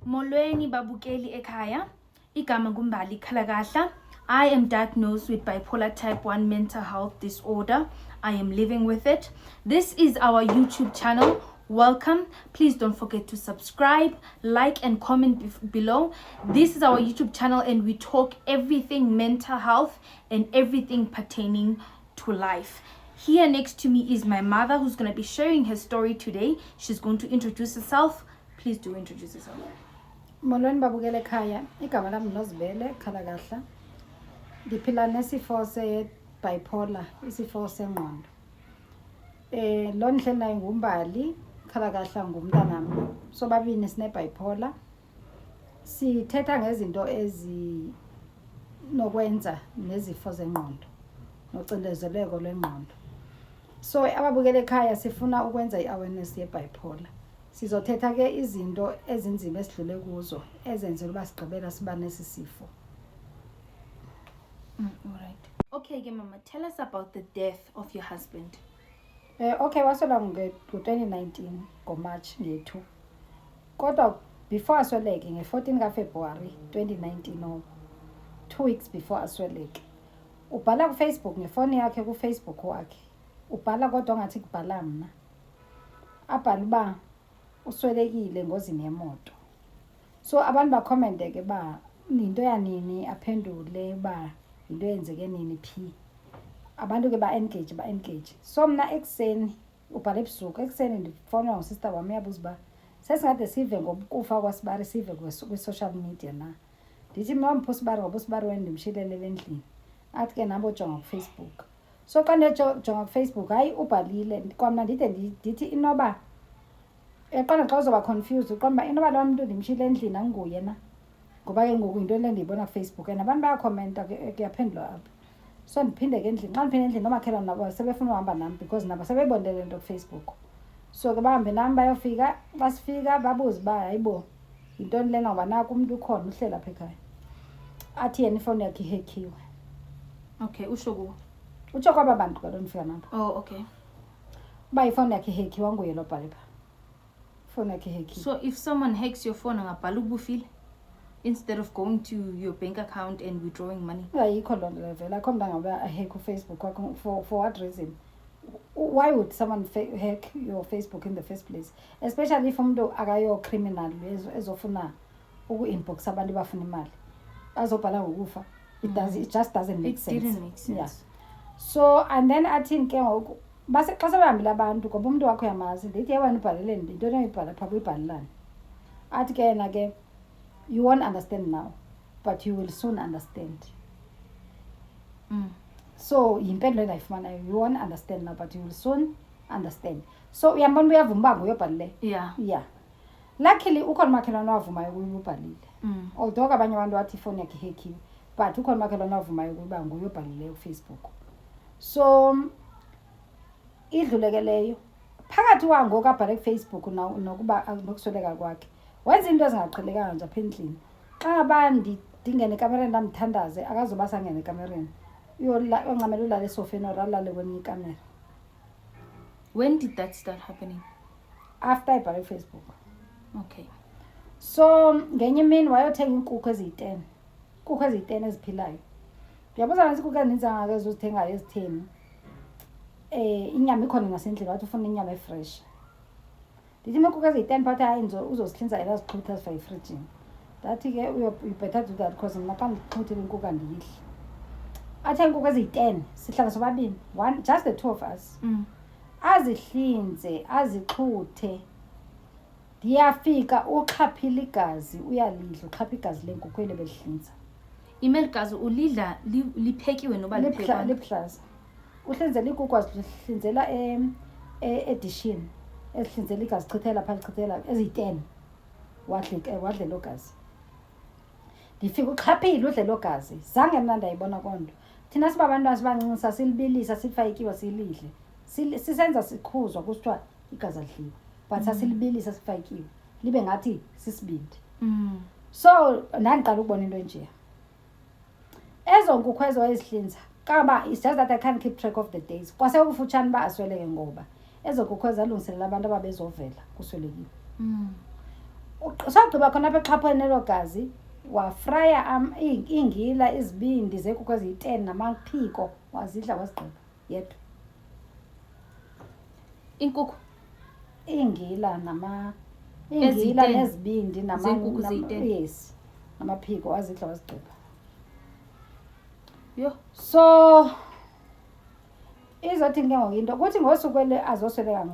Molweni babukeli ekhaya, igama nguMbali Khalakahla. I am diagnosed with bipolar type 1 mental health disorder. I am living with it. This is our YouTube channel. Welcome. Please don't forget to subscribe, like and comment below. This is our YouTube channel and we talk everything mental health and everything pertaining to life. Here next to me is my mother who's going to be sharing her story today. She's going to introduce herself. Please do introduce yourself. Molweni babukele ekhaya, igama lami Nozibele Khalakahla. Ndiphila nesifo se-bipolar, isifo sengqondo. Lo ndlela nayo nguMbali Khalakahla ngumntanami. Sobabini sine-bipolar. Sithetha ngezinto ezinokwenza nezifo zengqondo, nocindezeleko lwengqondo. So ababukele ekhaya sifuna ukwenza i-awareness ye-bipolar. Sizothetha ke izinto ezinzima esidlule kuzo ezenzela uba sigqibela siba nesi sifo. All right. Okay, mama, tell us about the death of your husband. Okay, waswela ngo-2019 ngoMarch nge-2. Kodwa before asweleke nge-14 kaFebruary 2019, 2 weeks before asweleke, ubhala kuFacebook ngefoni yakhe kuFacebook wakhe. Ubhala kodwa ngathi kubhala mna. Abhala uba uswelekile ngozini yemoto. So abantu bakommente ke ba into yanini, aphendule ba into yenzeke nini phi. Abantu ke ba-engage. So mna ekseni ubhala ebusuku, ekseni ndifona ngosister wami uyabuza uba sesingade sive ngokufa kwaSibari, sive kwi-social media na. Ndithi mna wampho uSibari ngoba uSibari wena ndimshiyelele endlini. Athi ke nabo jonga kuFacebook. So xa ndijonga kuFacebook, hayi ubhalile kwamna ndithi inoba eqona xa uzoba confused uqonda uba inoba lo muntu ndimshiyile endlini anguye na, ngoba ke ngoku into le ndiyibona kuFacebook and abantu bayakhomenta kuyaphendulwa apha. So ndiphinde ke endlini, xa ndiphinde endlini nomakhelwane nabo sebefuna uhamba nami because nabo sebeyibonile into kuFacebook. So ke bahambe nami bayofika, basifika babuze uba hayibo yintoni lena ngoba naku umuntu ukhona uhlela apha ekhaya. Athi yena ifoni yakhe ihekhiwe. Okay, usho kuwo. Utsho kwaba bantu kaloku ndifika nabo. Oh, okay. Uba ifoni yakhe ihekhiwe nguye lo bhala pha. Ifoni yakhe ihekhiwe. So if someone hacks your phone angabhala ubufile instead of going to your bank account and withdrawing money? Ayikho loo nto levela, akho mntu angaba hack uFacebook wakho for what reason? Why would someone hack your Facebook in the first place? Especially if umuntu akayo criminal ezofuna uku-inbox abantu bafuna imali. Azobhala ngokufa. It just doesn't make sense. It didn't make sense. Yeah. So and then athi ke ngoku base xa sebehambile abantu ngoba umuntu wakho yamazi ndithi yewena ubhalele into oyibhala pha kuyibhalelana. Athi ke yena ke you won't understand now but you will soon understand. So yimpendulo endayifumanayo, you won't understand now but you will soon understand. So uyambona uyavuma uba nguyobhalile. Yeah. Luckily ukhona umakhelwane wavumayo ukuyibhalile. Although abanye abantu wathi ifoni yakhe ihekhiwe, but ukhona umakhelwane wavumayo ukuba nguyobhalile kuFacebook. So idlulekeleyo phakathi wangoku abhale kuFacebook nokuba nokusweleka kwakhe wenza into ezingaqhelekanga nje apha endlini. Xa ngaba ndingene ekamereni ndamthandaze akazoba sangene ekamereni uyoncamela ulala esofeni or alale kwenye ikamera. When did that start happening? After ibhale kuFacebook. Okay. So ngenye imini wayothenga iinkukhu eziyi-10. Iinkukhu eziyi-10 eziphilayo. Ndiyabuza nantsi iinkukhu ezininzi kangaka ezozithengayo ezitheni. Inyama ikhona ngasendlini wathi ufuna inyama efresh. Ndithi iinkukhu eziyi-10 phakathi hayi uzozihlinza yena azixhutha azifake efrijini. Ndathi ke you better do that because mna xa ndixhuthile inkukhu andiyidli. Athenga iinkukhu eziyi-10 sihlala sobabini, just the two of us. Azihlinze azixhuthe. Ndiyafika uxhaphile igazi uyalidla, uxhapha igazi lenkukhu ele belihlinza. Imelgazi ulidla liphekiwe noba liphekwa liplaza. Uhlinzela inkukhu azihlinzela edishini. Ezihlinzela igazi chithela pha lichithela eziyi-10. Wadle lo gazi. Ndifika uxhaphile udle lo gazi. Zange mna ndayibona konto. Thina siba abantwana sibancinci sasilibilisa sifaykiwe silidle. Sisenza sikhuzwa kusithiwa igazi adliwe. But sasilibilisa sifaykiwe. Libe ngathi sisibindi. So nandiqala ukubona into enje. Ezo nkukhu ezo ezihlinza kaba it's just that I can't keep track of the days. Kwase ukufutshane ba asweleke ngoba ezo nkukhu ezalungiselela abantu ababezovela kuswelekiwe. sagqiba khona apha exhaphweni elogazi wafraya iingila izibindi zenkukhu eziyi-10 namaphiko wazidla wazigqiba yedwa inkukhu iingila Ezi-10 nezibindi zenkukhu ziyi-10. yes namaphiko wazidla wazigqiba yo so izothi ke ngoku into kuthi ngosuku azosweleka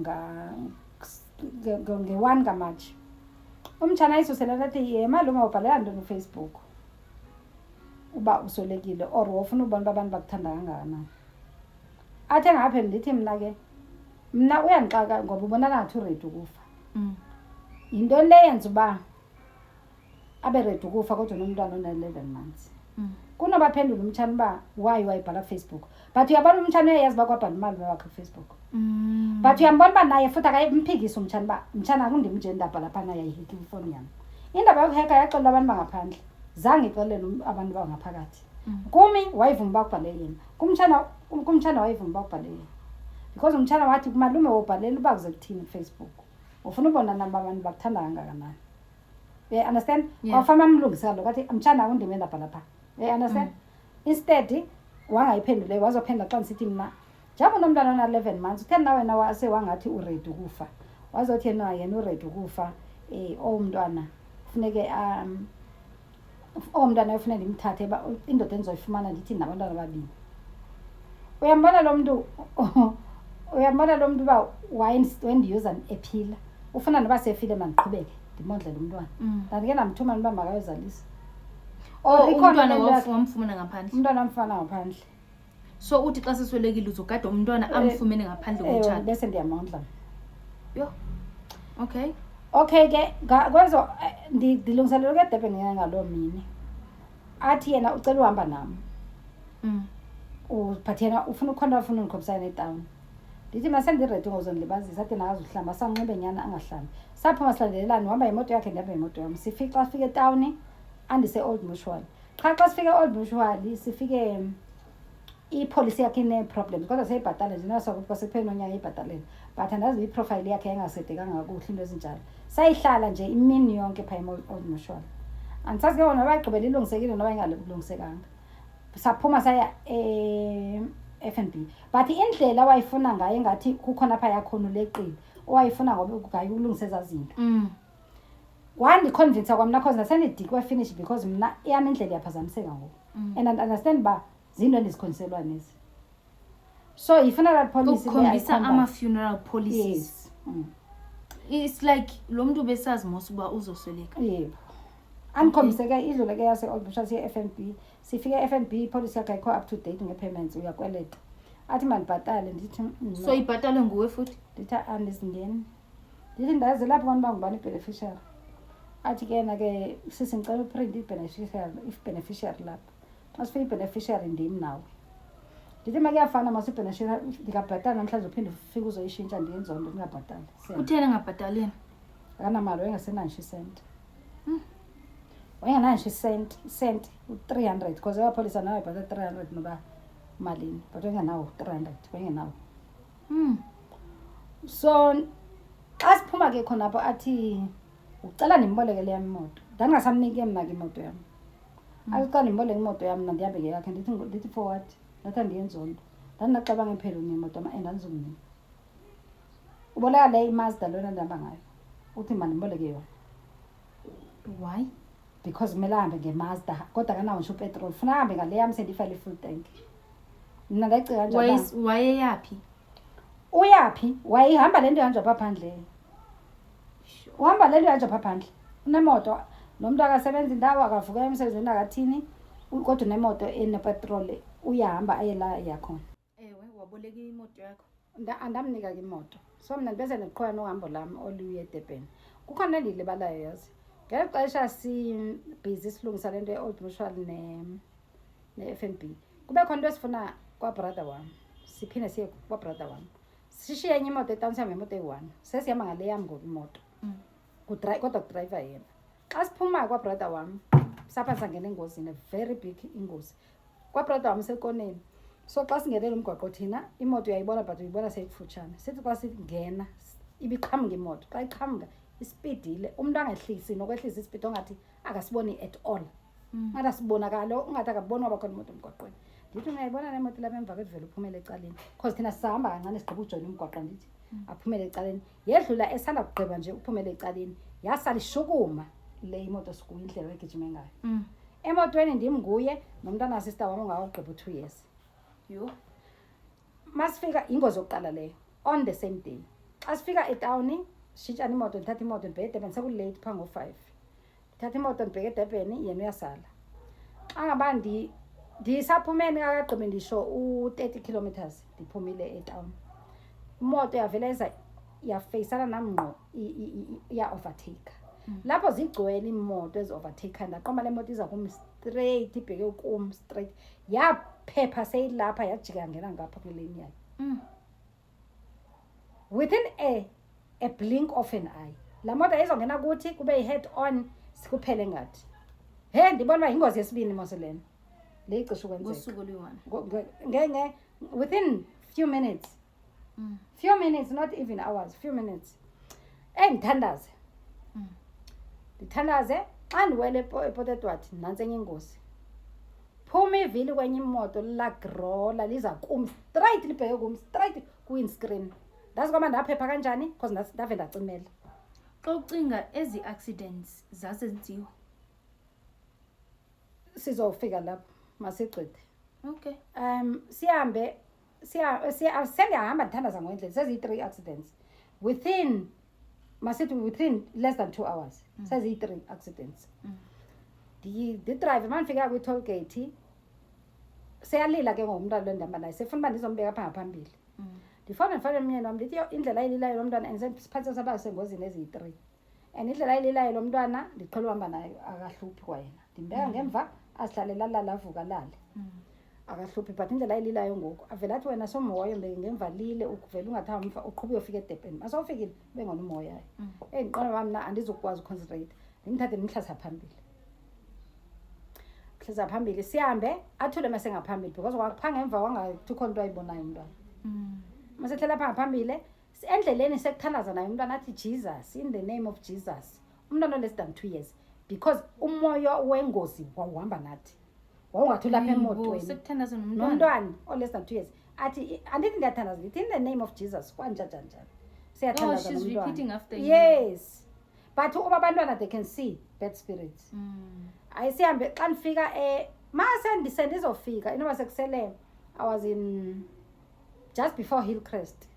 nge-1 kaMatshi umtshana ayisuselela athi ye malume ubhalela ntoni kuFacebook uba uswelekile or wofuna ubona uba abantu bakuthanda kangakanani athi engaphe ndithi mna uyandixaka ngoba ubonana ngathi uredi ukufa yinto le yenza uba abe redi ukufa kodwa nomntwana one-11 months kunobaphendula umtshana uba why wayibhala kuFacebook but uyabona umtshana uyayazi uba kwabhala imali wakhe kuFacebook but uyambona uba naye futhi akayimphikisa umtshana uba mtshana akundim nje ndabhala phana yayihekile ifowuni yam indaba yokuheka yaxelela abantu bangaphandle zange ixelele abantu bangaphakathi kumi wayivuma uba kubhale yena kumtshana wayivuma uba kubhale yena because umtshana wathi kumalume wobhalela uba kuze kuthini kuFacebook ufuna ubona naba abantu bakuthanda kangakanani you understand wafama amlungisa lo kathi mtshana akundim ndabhala pha you understand instead wangayiphendule wazophendula xa ndisithi mna njalo nomntwana ona-11 months utheni na wena wase wangathi uredi ukufa wazothi yena uredi ukufa omntwana kufuneke omntwana ufuna ndimthathe indoda endizoyifumana ndithi nabantwana ababini uyambona lo mntu uba wendiyuza ephila ufuna noba sefile mandiqhubeke ndimondlele umntwana ndandike ndamthuma uba makayozalisa umntwana wamfumana ngaphandle umntwana wamfumana ngaphandle so uthi xa seswelekile uzogada umntwana amfumene ngaphandle komtshana bese ndiyamondla yo okay ke kwezo ndilungiselele ke Durban ngaloo mini athi yena ucela uhamba nam but yena ufuna ukhona ufuna undikhompisana etown ndithi masendiredi ngozondilibazisa athi nakazuhlamba sanxibe nyana angahlambi saphuma silandelelane uhamba imoto yakhe ndihamba imoto yam xa sifike etawuni andise-Old Mutual xa sifike e-Old Mutual sifike ipolisi yakhe ine-problems kodwa seyibhatale ndinasokuba sekupheli nonyaka eyibhatalele but andazi iprofile yakhe yangasedekanga kakuhle into ezinjalo sayihlala nje imini yonke phaa e-Old Mutual andisazi ke bona bagqibela ilungisekile noba ingalungisekanga saphuma saya F&B but indlela wayifuna ngayo engathi kukhona phaa yakhona uleqile owayifuna ngoba ngayo ukulungisa ezaa zinto wandiconvinsa kwamna cause nasendidikwe finish because mna iyam indlela iyaphazamiseka ngoku and I understand uba zinto endizikhondiselwa nezi so ifuna that policy ukukhombisa ama-funeral policies yes it's like lo mntu besazi mos uba uzosweleka yebo andikhombise ke idlule ke yase-Old Mutual siye F&B sifike F&B ipolisi yakhe ayikho up to date nge-payments uyakweleta athi mandibhatale ndithi so ibhatalwe nguwe futhi ndithi andizingeni ndithi ndazi lapho abantu bangubani i-beneficiary athi ke yena ke sisi ngicela uprint i-beneficiary lapho xa sifike i-beneficiary ndim nawe ndithi makuyafana masi-beneficiary ndingabhatali namhlanje uphinde ufike uzoyishintsha ndiyenzondo ndingabhatali kuthena ngabhataleni akanamali wayengasenayo cent wayengenayo cent u-300 because abapolisa nawe ibhatala 300 noba malini but wayengenawo 300 wayengenawo so xa siphuma ke khonapho athi ucela ndimboleke le yam imoto ndandingasamniki mna ke imoto yam athi ndimboleke imoto yam mna ndihambe ngeyakhe ndithi forward ndathi andiyenzondo ndandinaxabanga emphelweni yemoto and andizumnika uboleka le iMazda lona ndihamba ngayo uthi mandimboleke yona why because kumele ahambe ngeMazda kodwa akanawo nje upetrol funa ahambe ngale yam sendiyifale i-full tank mna ndayicinga njalo wayeyaphi wayihamba le nto ihanjwa phaa phandle uhamba le nto ihanjwa phaa phandle unemoto nomntu akasebenzi indawo akavuka emsebenzini akathini kodwa unemoto enepetrol uyahamba aye la yakhona ewe waboleka imoto yakho andamnika ke imoto so mna ndibese ndiqhubeka nohambo lam oluye eDurban kukhona endiyilibalayo yazi ngelo xesha sibhizi silungisa le nto ye-Old Mutual ne-F&B kube khona into esifuna kwabrother wam siphinde siye kwabrother wam sishiye enye imoto etawuni sihambe imoto eyi-1 sesihamba ngale yam ngoku imoto kodwa kudrayiva yena xa siphuma kwabrother wam sapha sangena engozini a very big ingozi kwabrother wam sekoneni so xa singenele umgwaqo thina imoto uyayibona but uyibona seyikufutshane sithi xa singena ibiqhamuka imoto xa iqhamuka ispeedile umuntu angehlisi nokwehlisa ispeed ongathi akasiboni at all ngathi sibonakala ungathi akaboni ngoba khona imoto emgwaqweni ndithi ngiyayibona le moto lapha emva kwevele uphumele ecaleni because thina sihamba kancane sigqiba ujoyina umgwaqo ndithi aphumele ecaleni yedlula esanda kugqiba nje uphumele ecaleni yasala ishukuma le imoto sikuyo indlela egijime ngayo emotweni ndim nguye nomntana sister wami ongawugqiba 2 years yo masifika ingozi yokuqala leyo on the same day asifika etown shitshana imoto ndithatha imoto ndibheke eDurban sekulate phango 5 ndithatha imoto ndibheke eDurban yena uyasala angaba ndisaphumeni akagqibe ndisho u30 kilometers ndiphumile etown imoto yaveleza yafaceana nami ngqo ya overtake lapho zigcwele imoto ezovertake ndaqomba le moto iza kum straight ibheke kum straight yaphepha seyilapha yajika ngena ngapha kuleni yayo within a blink of an eye la moto izongena kuthi kube i-head on sikuphele ngathi ndibona ingozi yesibini moselena le ixesha ukwenzeka ngosuku luyona ngenge within few minutes few minutes not even hours few minutes ngithandaze ndithandaze xa ndiwele ePort Edward nansi enye ingozi phuma ivili kwenye imoto lagrola liza kum straight libheke kum straight ku-windscreen ndazi kwama ndaphepha kanjani because ndave ndacimela xa ucinga ezi accidents zasenziwa sizofika lapho masigcithe okay sihambe sendihamba ndithandaza ngendlela seziyi-3 accidents within less than 2 hours seziyi-3 accidents ndidrive mandifika kwi-toll gate seyalila ke ngomntwana lo ndihamba naye sefuna uba ndizombeka apha ngaphambili ndifowunele umyeni wam ndithi indlela ayililayo lo mntwana and siphathisa saba sengozini eziyi-3 and indlela ayililayo lo mntwana ndiqhela uhamba naye akahluphi kwayena ndimbeka ngemva azihlalela lala avuka lale akahluphi but indlela ayililayo ngoku avela athi wena somoya mbeke ngemva lile uvela ungathi umva uqhuba uyofika eDurban masofikile bengona umoya yayo endiqona wami mna andizokwazi uconcentrate ndimthathe ndimhlasa phambili hleza phambili sihambe athule masengaphambili because wakupha ngemva wangathi khona into ayibonayo umntwana masethlela pha ngaphambili endleleni sekuthandaza naye umntwana athi Jesus in the name of Jesus umntwana less than 2 years because umoya wengozi wawuhamba nathi wawungathi lapha emotweni sekuthandaza nomntwana less than 2 years athi andithi ndiyathandaza ndithi in the name of Jesus kwanjani siyathandaza she's repeating after you yes but uba abantwana they can see bad spirits ayisihambe xa ndifika sendizofika inoba sekusele I was in just before Hillcrest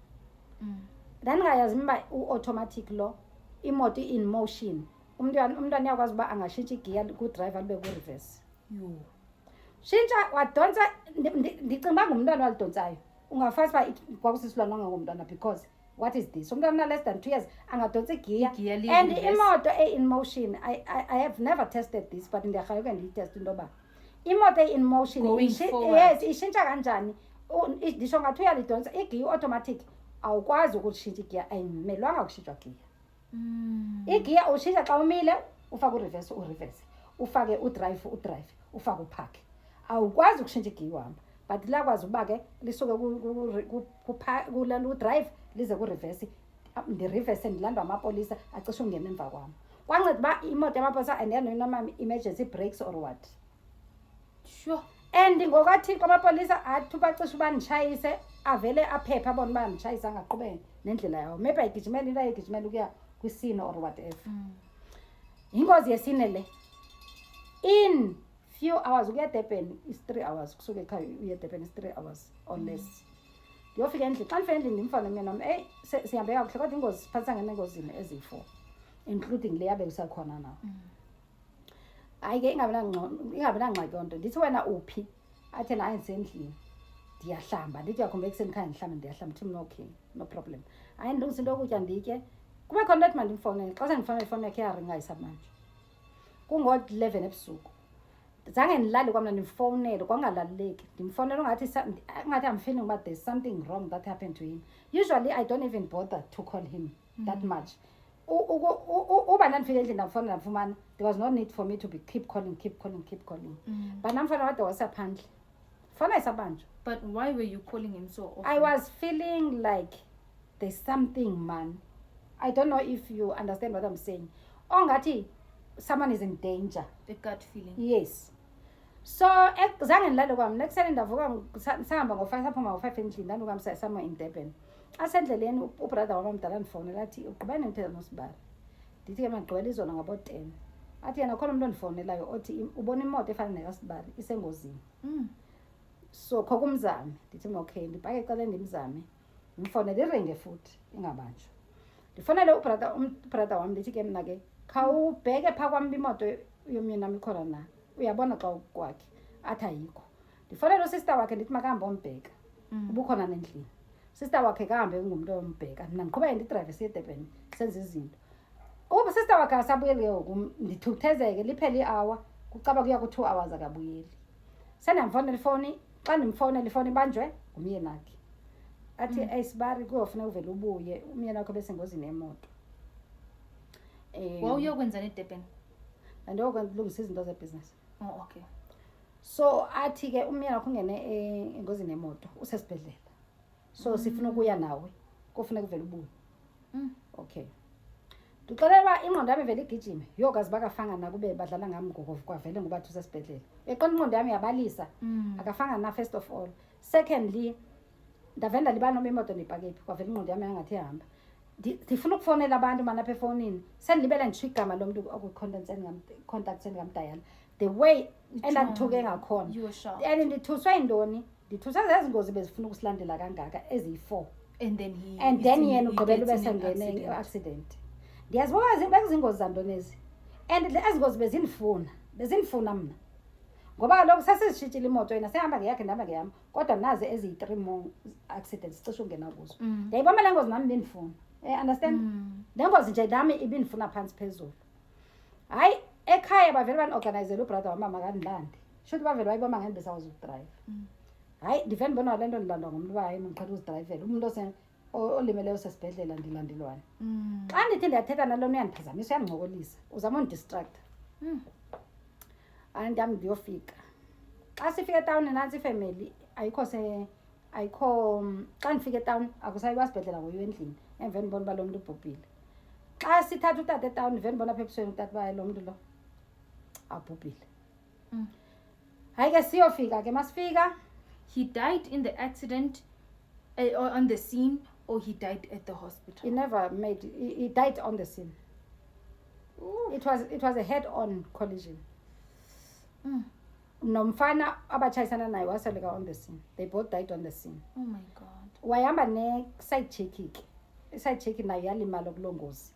ndandingayazi mba u-automatic lo imoto in motion umntwana uyakwazi uba angashintshi igiya kudriver libe ku-reverse shintsha wadonsa ndicinga uba ngumntwana walidonsayo ungafasi uba kwakusisilwana ngangumntwana because what is this umntwana less than 2 years angadonsa igiya and imoto in motion I have never tested this but ndiyarhayoke ndiyiteste into yoba imoto in motion yes ishintsha kanjani ndisho ngathi uyalidonsa igiya automatic awukwazi ukutshintsha igiya ayimelwanga ukushintshwa giya igiya ushintsha xa umile ufake ureverse ufake udrive ufake uphakhe awukwazi ukushintsha igiya uhamba but lakwazi uba ke lisuke ku-drive lize ku-reverse ndireverse ndilandwa amapolisa acishe ungena emva kwami kwanceda uba imoto yamapolisa andiyanoyinoma emergency breaks or what sure and ngokathixo amapolisa athi ubacishe uba nditshayise avele aphepha abona uba nditshayise angaqhubeki nendlela yawo maybe ayigijimele into ayigijimele ukuya kwisine or whatever ingozi yesine le in few hours ukuya eDurban is 3 hours kusuke ekhaya uya eDurban is 3 hours or less ndiyofika endlini xa ndifika endlini ndimfane umyeni wami sihambe kakuhle kodwa ingozi siphathisa ngeengozini ezi-4 including le yabe kusakhona nawo hayi ke ingabi nangxaki onto ndithi wena uphi athi naye ndisendlini ndiyahlamba ndithi uyakhomba ekuseni khaya ndihlamba ndiyahlamba thithi mna okay no problem hayi ndilungisa into yokutya nditye kube khona lethi mandimfowunele xa sendifowunele ifowuni yakhe iyaringa isamanje kungo-11 ebusuku zange ndilali kwamna ndimfowunele kwangalaluleki ndimfowunele ungathi I'm feeling about there's something wrong that happened to him usually I don't even bother to call him that much uba ndandifika endlini ndamfowunela ndamfumana there was no need for me to be keep calling but namfowunela wade wasaphandle fona isabanjwa. But why were you calling him so often? I was feeling like there's something man I don't know if you understand what I'm saying. Ongathi someone is in danger. The gut feeling. Yes. So zange ndilale kwam nekuseni ndavuka sahamba ngo-5 saphuma ngo-5 endlini ndandukwam somewhere in Durban. Asendleleni ubrother wam omdala ndifowunela athi ugqibane ndithetha noSibari. Ndithi ke magqibela izona ngabo-10. Athi yena khona umuntu ondifowunelayo othi ubona imoto efana nekaSibari isengozini. So kho kumzame. Ndithi okay ndibhake ecaleni ndimzame. Ngimfonele iringe futhi ingabanjwa. Ndifonele ubrother wam ndithi ke mna ke khawubheke phaa kwami imoto yomyeni wami ikhona na. Uyabona xa kwakhe athi ayikho. Ndifonele usister wakhe ndithi makahambe ombheka. Ubukhona nendlini. Sister wakhe kahambe ngumuntu ombheka. Mina ndiqhubeke ndidrive siye eDurban senze izinto. Uba sister wakhe asabuyele ngoku ndithukuthezeke liphele i-hour kucaba kuya ku-2 hours akabuyeli. Sendamfonela ifoni xa ndimfonela ifoni ibanjwe ngumyeni wakhe. Athi ayisibari kuyofuneka uvele ubuye umyeni wakhe besengozini yemoto. Wawuyokwenzani eDurban? Andiyokwenza izinto zebusiness. Oh, okay. So athi ke umyeni wakhe ungene engozini yemoto usesibhedlela. So sifuna ukuya nawe kufuneka uvele ubuye. Okay. Ndixelela uba ingqondo yami ivele igijime yokazi bakafanga nakube badlala ngami ngoku kwavele ngobathi usesibhedlela. Eqona ingqondo yami yabalisa akafanga na first of all. Secondly ndavenda liba noma imoto ndipakephi kwavele ingqondo yami yangathi ihamba. Ndifuna ukufonela abantu mana apha efonini sendilibele ndisho igama lomuntu contact engamdayala the way endandithuke ngakhona. You were shocked. And ndithuswe yintoni ndithuswe zezi ngozi bezifuna ukusilandela kangaka eziyi-4 and then yena ugqibela ube sengene i-accident. Ndiyazibuka bekuzingozi zantoni ezi and ezi ngozi bezindifuna mna ngoba kaloku sasizishitshile imoto yena sehamba ngeyakhe ndihamba ngeyam kodwa nazi eziyi-3 more accidents cishe ungena kuzo. Ndiyayibona le ngozi nami bendifuna. Understand? Le ngozi nje nami ibindifuna phansi phezulu. Hayi ekhaya bavele bani-organizele ubrother wam makandilande shuthi bavele bayibona ngani besakwazi ukudrive. Hayi ndivele ndibona le nto ndilandwa ngumntu uba hayi mandiqhela uzidrayivele umuntu olimeleyo sesibhedlela ndilandelwane. Xa ndithi ndiyathetha nalo uyandiphazamisa uyandicokolisa uzama undidistracta. Hayi ndihamba ndiyofika xa sifika etawuni nantsi ifemeli ayikho xa ndifika etawuni akusayi kwasibhedlela ngoyo endlini emveni ndibona uba lo mntu ubhubhile. Xa sithatha utata etawuni ndivele ndibona apha ebusweni utata uba lo mntu lo abhubhile. Hayi ke siyofika ke masifika. He died in the accident or on the scene or he died at the hospital? He died on the scene. It was a head-on collision. Nomfana abatshayisana naye waseleka on the scene. They both died on the scene. Oh my God. Wayihamba ne-side check ke. I-side check nayo yalimala kuloo ngozi.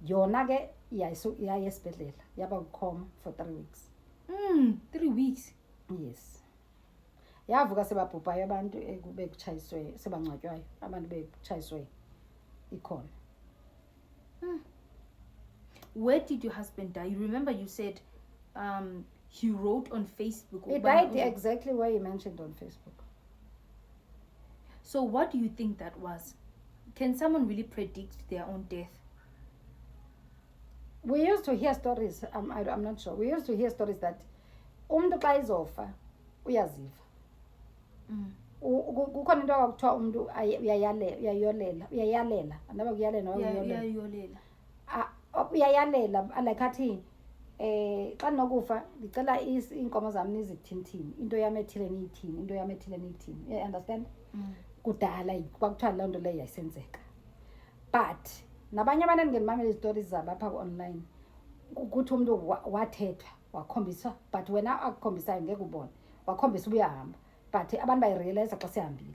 Yona ke yaye esibhedlela yaba kucoma for 3 weeks. 3 weeks? Yes. Yavuka sebabhubhayo abantu bekutshayiswe sebangcwatywayo abantu bekutshayiswe ikhona. Where did your husband die? You remember you said he wrote on Facebook. He died exactly where you mentioned on Facebook. So what do you think that was? Can someone really predict their own death? We used to hear stories, I'm not sure. We used to hear stories that umuntu xa izofa uyaziva. Kukhona into akuthiwa umuntu uyayalela andaba kuyalela uyayalela like athi xa ndinokufa ndicela iinkomo zam nizithini into yam ethile niyithini into yam ethile niyithini. You understand? Kudala kwakuthiwa loo nto leyo yayisenzeka but nabanye abantu endingemamela izitori zabo apha ku-online ukuthi umuntu wathethwa wakhombiswa but wena akukhombisayo ngeke ubone wakhombisa uba uyahamba but abantu bayirealize xa sihambile.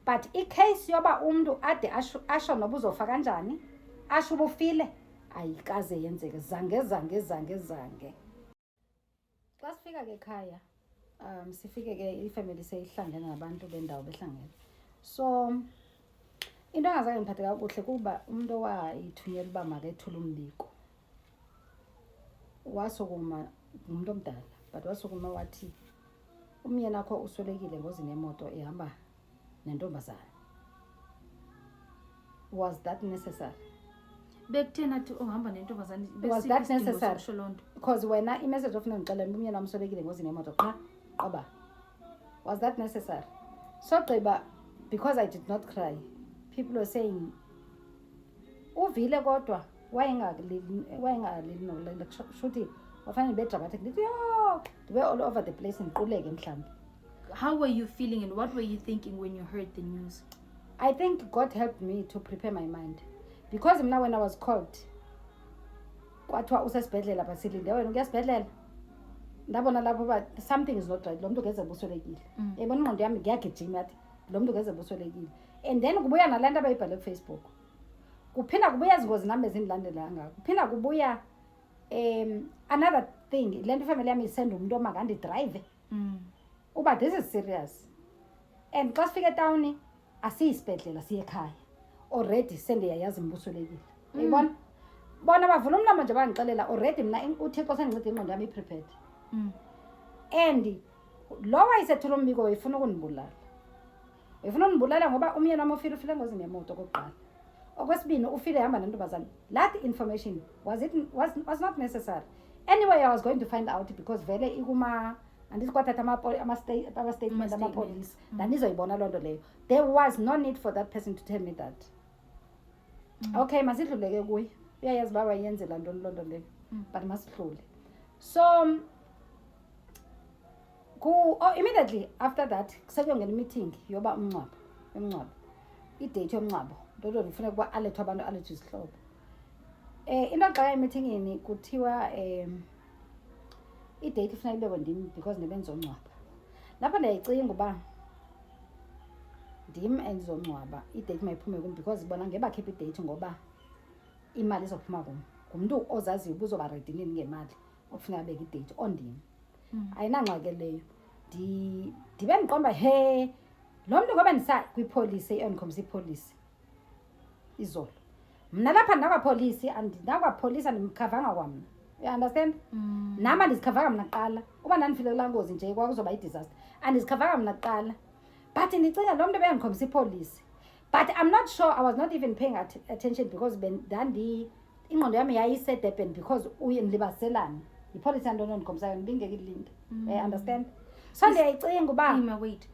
But icase yoba umuntu ade asho noba uzofa kanjani asho uba ufile ayikaze yenzeke zange. Xa sifika ke ekhaya sifike ke ifamily seyihlangene nabantu bendawo behlangene. So into engazange ngiphathe kakuhle kuba umuntu owayithunyela uba makethule umbiko wasukuma ngumuntu omdala but wasukuma wathi umyeni wakho uswelekile ngozini yemoto ehamba nentombazana. Was that necessary? Bekuthena athi ohamba nentombazana. Was that necessary? Because wena imessage ofuna ngicela umyeni wami uswelekile ngozini yemoto qaba. Was that necessary? So gqiba because I did not cry, people were saying uvile kodwa wayengalili nokulela shuthi wafanele bedramatic ndithi yo ndibe all over the place ndiquleke mhlawumbi. How were you feeling and what were you thinking when you heard the news? I think God helped me to prepare my mind because mna when I was called kwathiwa usesibhedlela basilinde wena ukuyasibhedlela ndabona lapho uba something is not right, lo muntu ngeze buswelekile. Yayibona ingqondo yami ngiyagijima yathi lo muntu ngeze buswelekile. And then kubuya nalento abayibhale kuFacebook, kuphinda kubuya izingozi nami ezindilandelanga, kuphinda kubuya another thing, le nto ifamily yami isenda umuntu omakandidrive uba this is serious. And xa sifika etawuni asiyisibhedlela siye ekhaya already sendiyayazi mbuswelekile. Yayibona bona bavula umlomo nje bangixelela already mna uThixo sendincede ingqondo yami i-prepared. And lo wayisethula umbiko wayefuna ukunibulala. Wayefuna ukunibulala ngoba umyeni wami ufile engozini yemoto okokuqala. Okwesibini ufile ehamba nentombazane. That information was not necessary. Anyway, I was going to find out because vele ikuma andizikwathatha ama-statement amapolice ndandizoyibona loo nto leyo. There was no need for that person to tell me that. Okay, masidluleke kuye. Uyayazi uba wayenzela ntoni loo nto leyo, but masidlule. So immediately after that sekuyongena meeting yoba umngcwabo idate yomngcwabo nto ndifuna kuba alethwe abantu alethwe izihlobo. Into xa emeetingini kuthiwa idate ifuna ibekwe ndim because ndibenza ungcwaba. Lapho ndiyayicinga uba ndim endizongcwaba idate mayiphume kum because bona ngebakhipha idate ngoba imali izophuma kum, ngumntu ozaziyo ubuzoba ready nini ngemali okufuneka abeke idate ondim. Ayinangxaki leyo. Ndibe ndiqomba he lo mntu ngoba ndisa kwipolisi eyondikhombisa ipolisi izolo. Mna lapha ndinakwapolisi andinakwapolisi andimkhavanga kwamna. You understand? Nama ndizikhavanga mna kuqala. Uba ndandifile kulaa ngozi nje kwakuzoba i-disaster. Andizikhavanga mna kuqala. But ndicinga lo mntu ebeyondikhombisa ipolisi. But I'm not sure, I was not even paying attention because ingqondo yami yayisedurban because uye ndilibaselana. Ipolisi yantoni ondikhombisa yona ndingekilinde. Understand? So ndiyayicinga uba wait.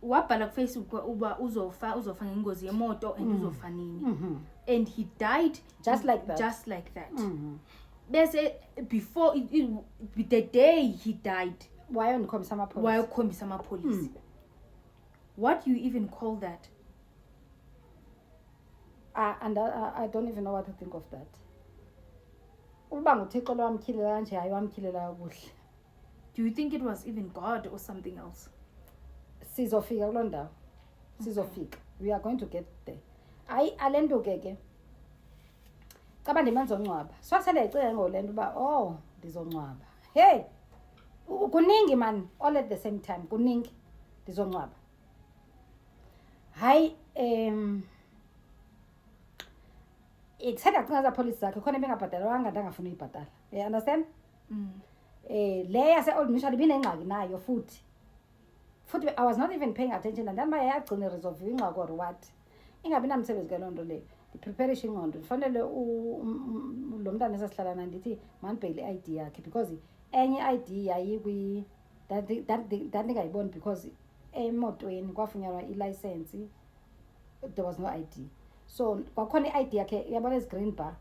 Wabhala kuFacebook uba uzofa ngengozi yemoto and uzofa nini. And he died just like that. Just like that. Bese before the day he died, wayondikhombisa amapolisi. What do you even call that? And I don't even know what to think of that. Uba nguThixo lo wamkhilela kanje hayi wamkhilela kuhle. Do you think it was even God or something else? Sizofika kuloo ndawo. Sizofika. We are going to get there. Alento ke caba ndimenza ongcwaba. So sendiyayicinga ngolento uba ndizongcwaba. Hey, kuningi man all at the same time, kuningi ndizongcwaba. Hayi except akucinga police zakhe khona bengabhatalwanga ndangafuna uyibhatala. You understand? Le yase Old Mission ibinengxaki nayo futhi I was not even paying attention and then bayagcina resolve ingxaki or what. Ingabi namsebenzi ke loo nto leyo. Ndipreparishe ingqondo. Fanele lo mntana esasihlala ndithi mandibhele i-ID yakhe because enye i-ID yayi ndandingayiboni because emotweni kwafunyanwa i-license, there was no ID. So kwakhona i-ID yakhe yabona ezi green bar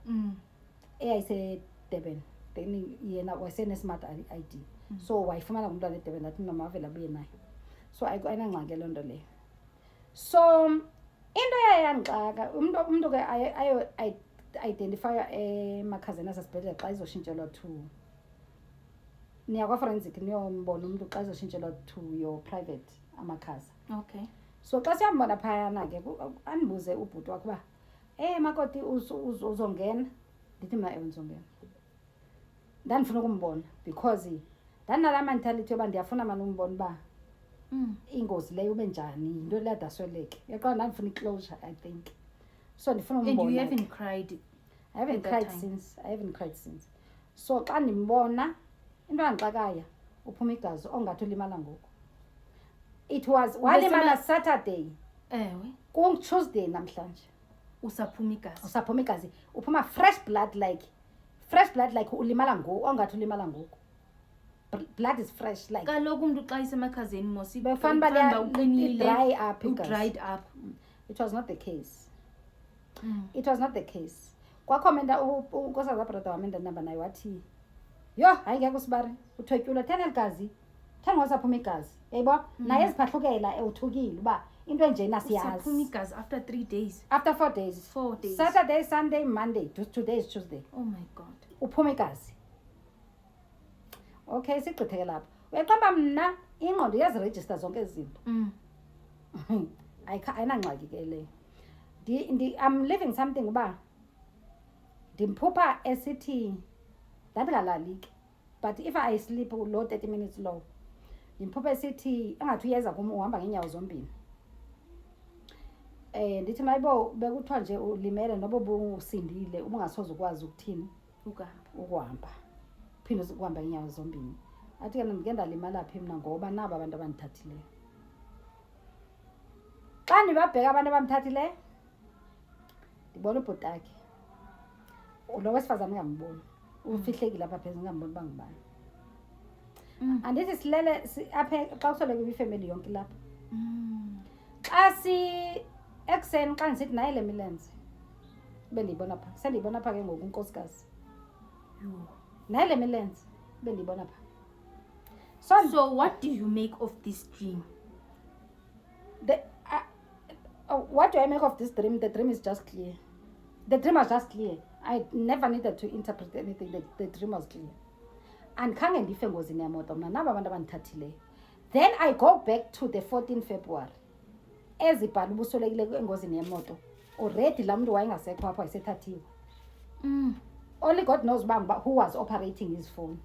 eyayise-Durban, then yena wasene-smart ID. So wayifumana ngumntwana eDurban athi nomavela abuye nayo. So ayinangxaki loo nto leyo. So into yayandixaka umntu ke ayo-identifya emakhazeni asesibhedlela xa izoshintshelwa to niyakwa-forensic niyombona umntu xa izoshintshelwa to your private amakhaza. Okay. So xa siyambona phayana ke andibuze ubhuti wakhe uba makoti uzongena. Ndithi mna ewe ndizongena. Ndandifuna ukumbona because ndandinala mentality yoba ndiyafuna mani umbona uba ingozi leyo ube njani, yinto le adasweleke. Yaqala ndandifuna i-closure, I think. So ndifuna umbona. And you haven't cried? I haven't cried since. So xa ndimbona into yandixakaya uphuma igazi ongathi ulimala ngoku. It was walimala Saturday. Ewe. Tuesday namhlanje. Usaphuma igazi. Uphuma fresh blood like ulimala ngoku ongathi ulimala ngoku. Blood is fresh like. Kaloku umuntu xa isemakhazeni mosi befana uqinile, dried up. It was not the case. It was not the case. kwakhomenta unkosikazi kabrada wami endanihamba naye wathi yho hayi ngeke usibari uthotyula thena ligazi thena wasaphuma igazi yayibo naye eziphahlukelela uthukile uba into enjena siyazi usaphuma igazi after 3 days after 4 days 4 days Saturday Sunday Monday today is Tuesday oh my god uphuma igazi okay sigqitheke lapho uyaqamba mna ingqondo yaziregister zonke izinto ayinangxaki ke leyo I'm living something uba ndimphupha esithi ndandingalaliki but if I sleep low 30 minutes low ndimphupha esithi engathi uyeza kum uhamba ngeenyawo zombini ndithi mayibo bekuthiwa nje ulimele noba ubusindile ubungasoze ukwazi ukuthini ukuhamba phinde ukuhamba ngeenyawo zombini athi ke ndike ndalimala phi mna ngoba nabo abantu abandithathileyo xa ndibabheka abantu abamthathileyo ndibona ubhutakhe lo wesifazane ngamboni ufihlekile apha phezulu ngamboni bangibani andithi silele apha xa kusweleke ifamily yonke lapha xa ekuseni xa ndisithi naye le milenze bendiyibona pha sendiyibona pha ke ngoku unkosikazi naye le milenze bendiyibona pha so what do you make of this dream what do I make of this dream? The dream is just clear. The dream was just clear. I never needed to interpret anything. The dream was clear. And khange ndife engozini yemoto mna nabo abantu abandithathileyo. Then I go back to the 14 February. Ezibhala ubuswelekile engozini yemoto. Already laa mntu wayengasekho apho wayesethathiwe. Only God knows who was operating his phone.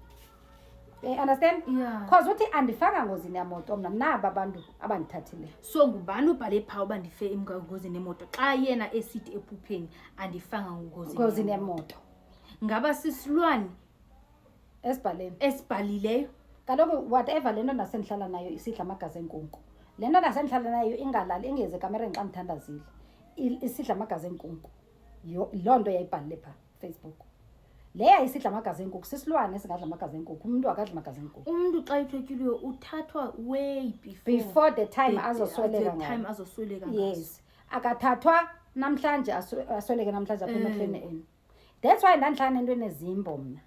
You understand? Yeah. Because uthi andifanga ngozini yemoto mna nabo abantu abandithathileyo. So ngubani ubhale pha uba ndife engozini yemoto xa yena esithi ephupheni andifanga ngozini yemoto. Ngaba sisilwane esibhalileyo kaloku whatever lento nasendihlala nayo isidla amagazi enkunku lento nasendihlala nayo ingalali ingeze kamereni xa ndithandazile isidla amagazi enkunku loo nto yayibhalile pha Facebook le yayisidla amagazi enkunku sisilwane esingadla amagazi enkunku umuntu akadla amagazi enkunku umuntu xa ethwetyuliwe uthathwa way before the time azosweleka yes akathathwa namhlanje asweleke namhlanje apha emehlweni eni that's why ndandihlala nento enezimbo mna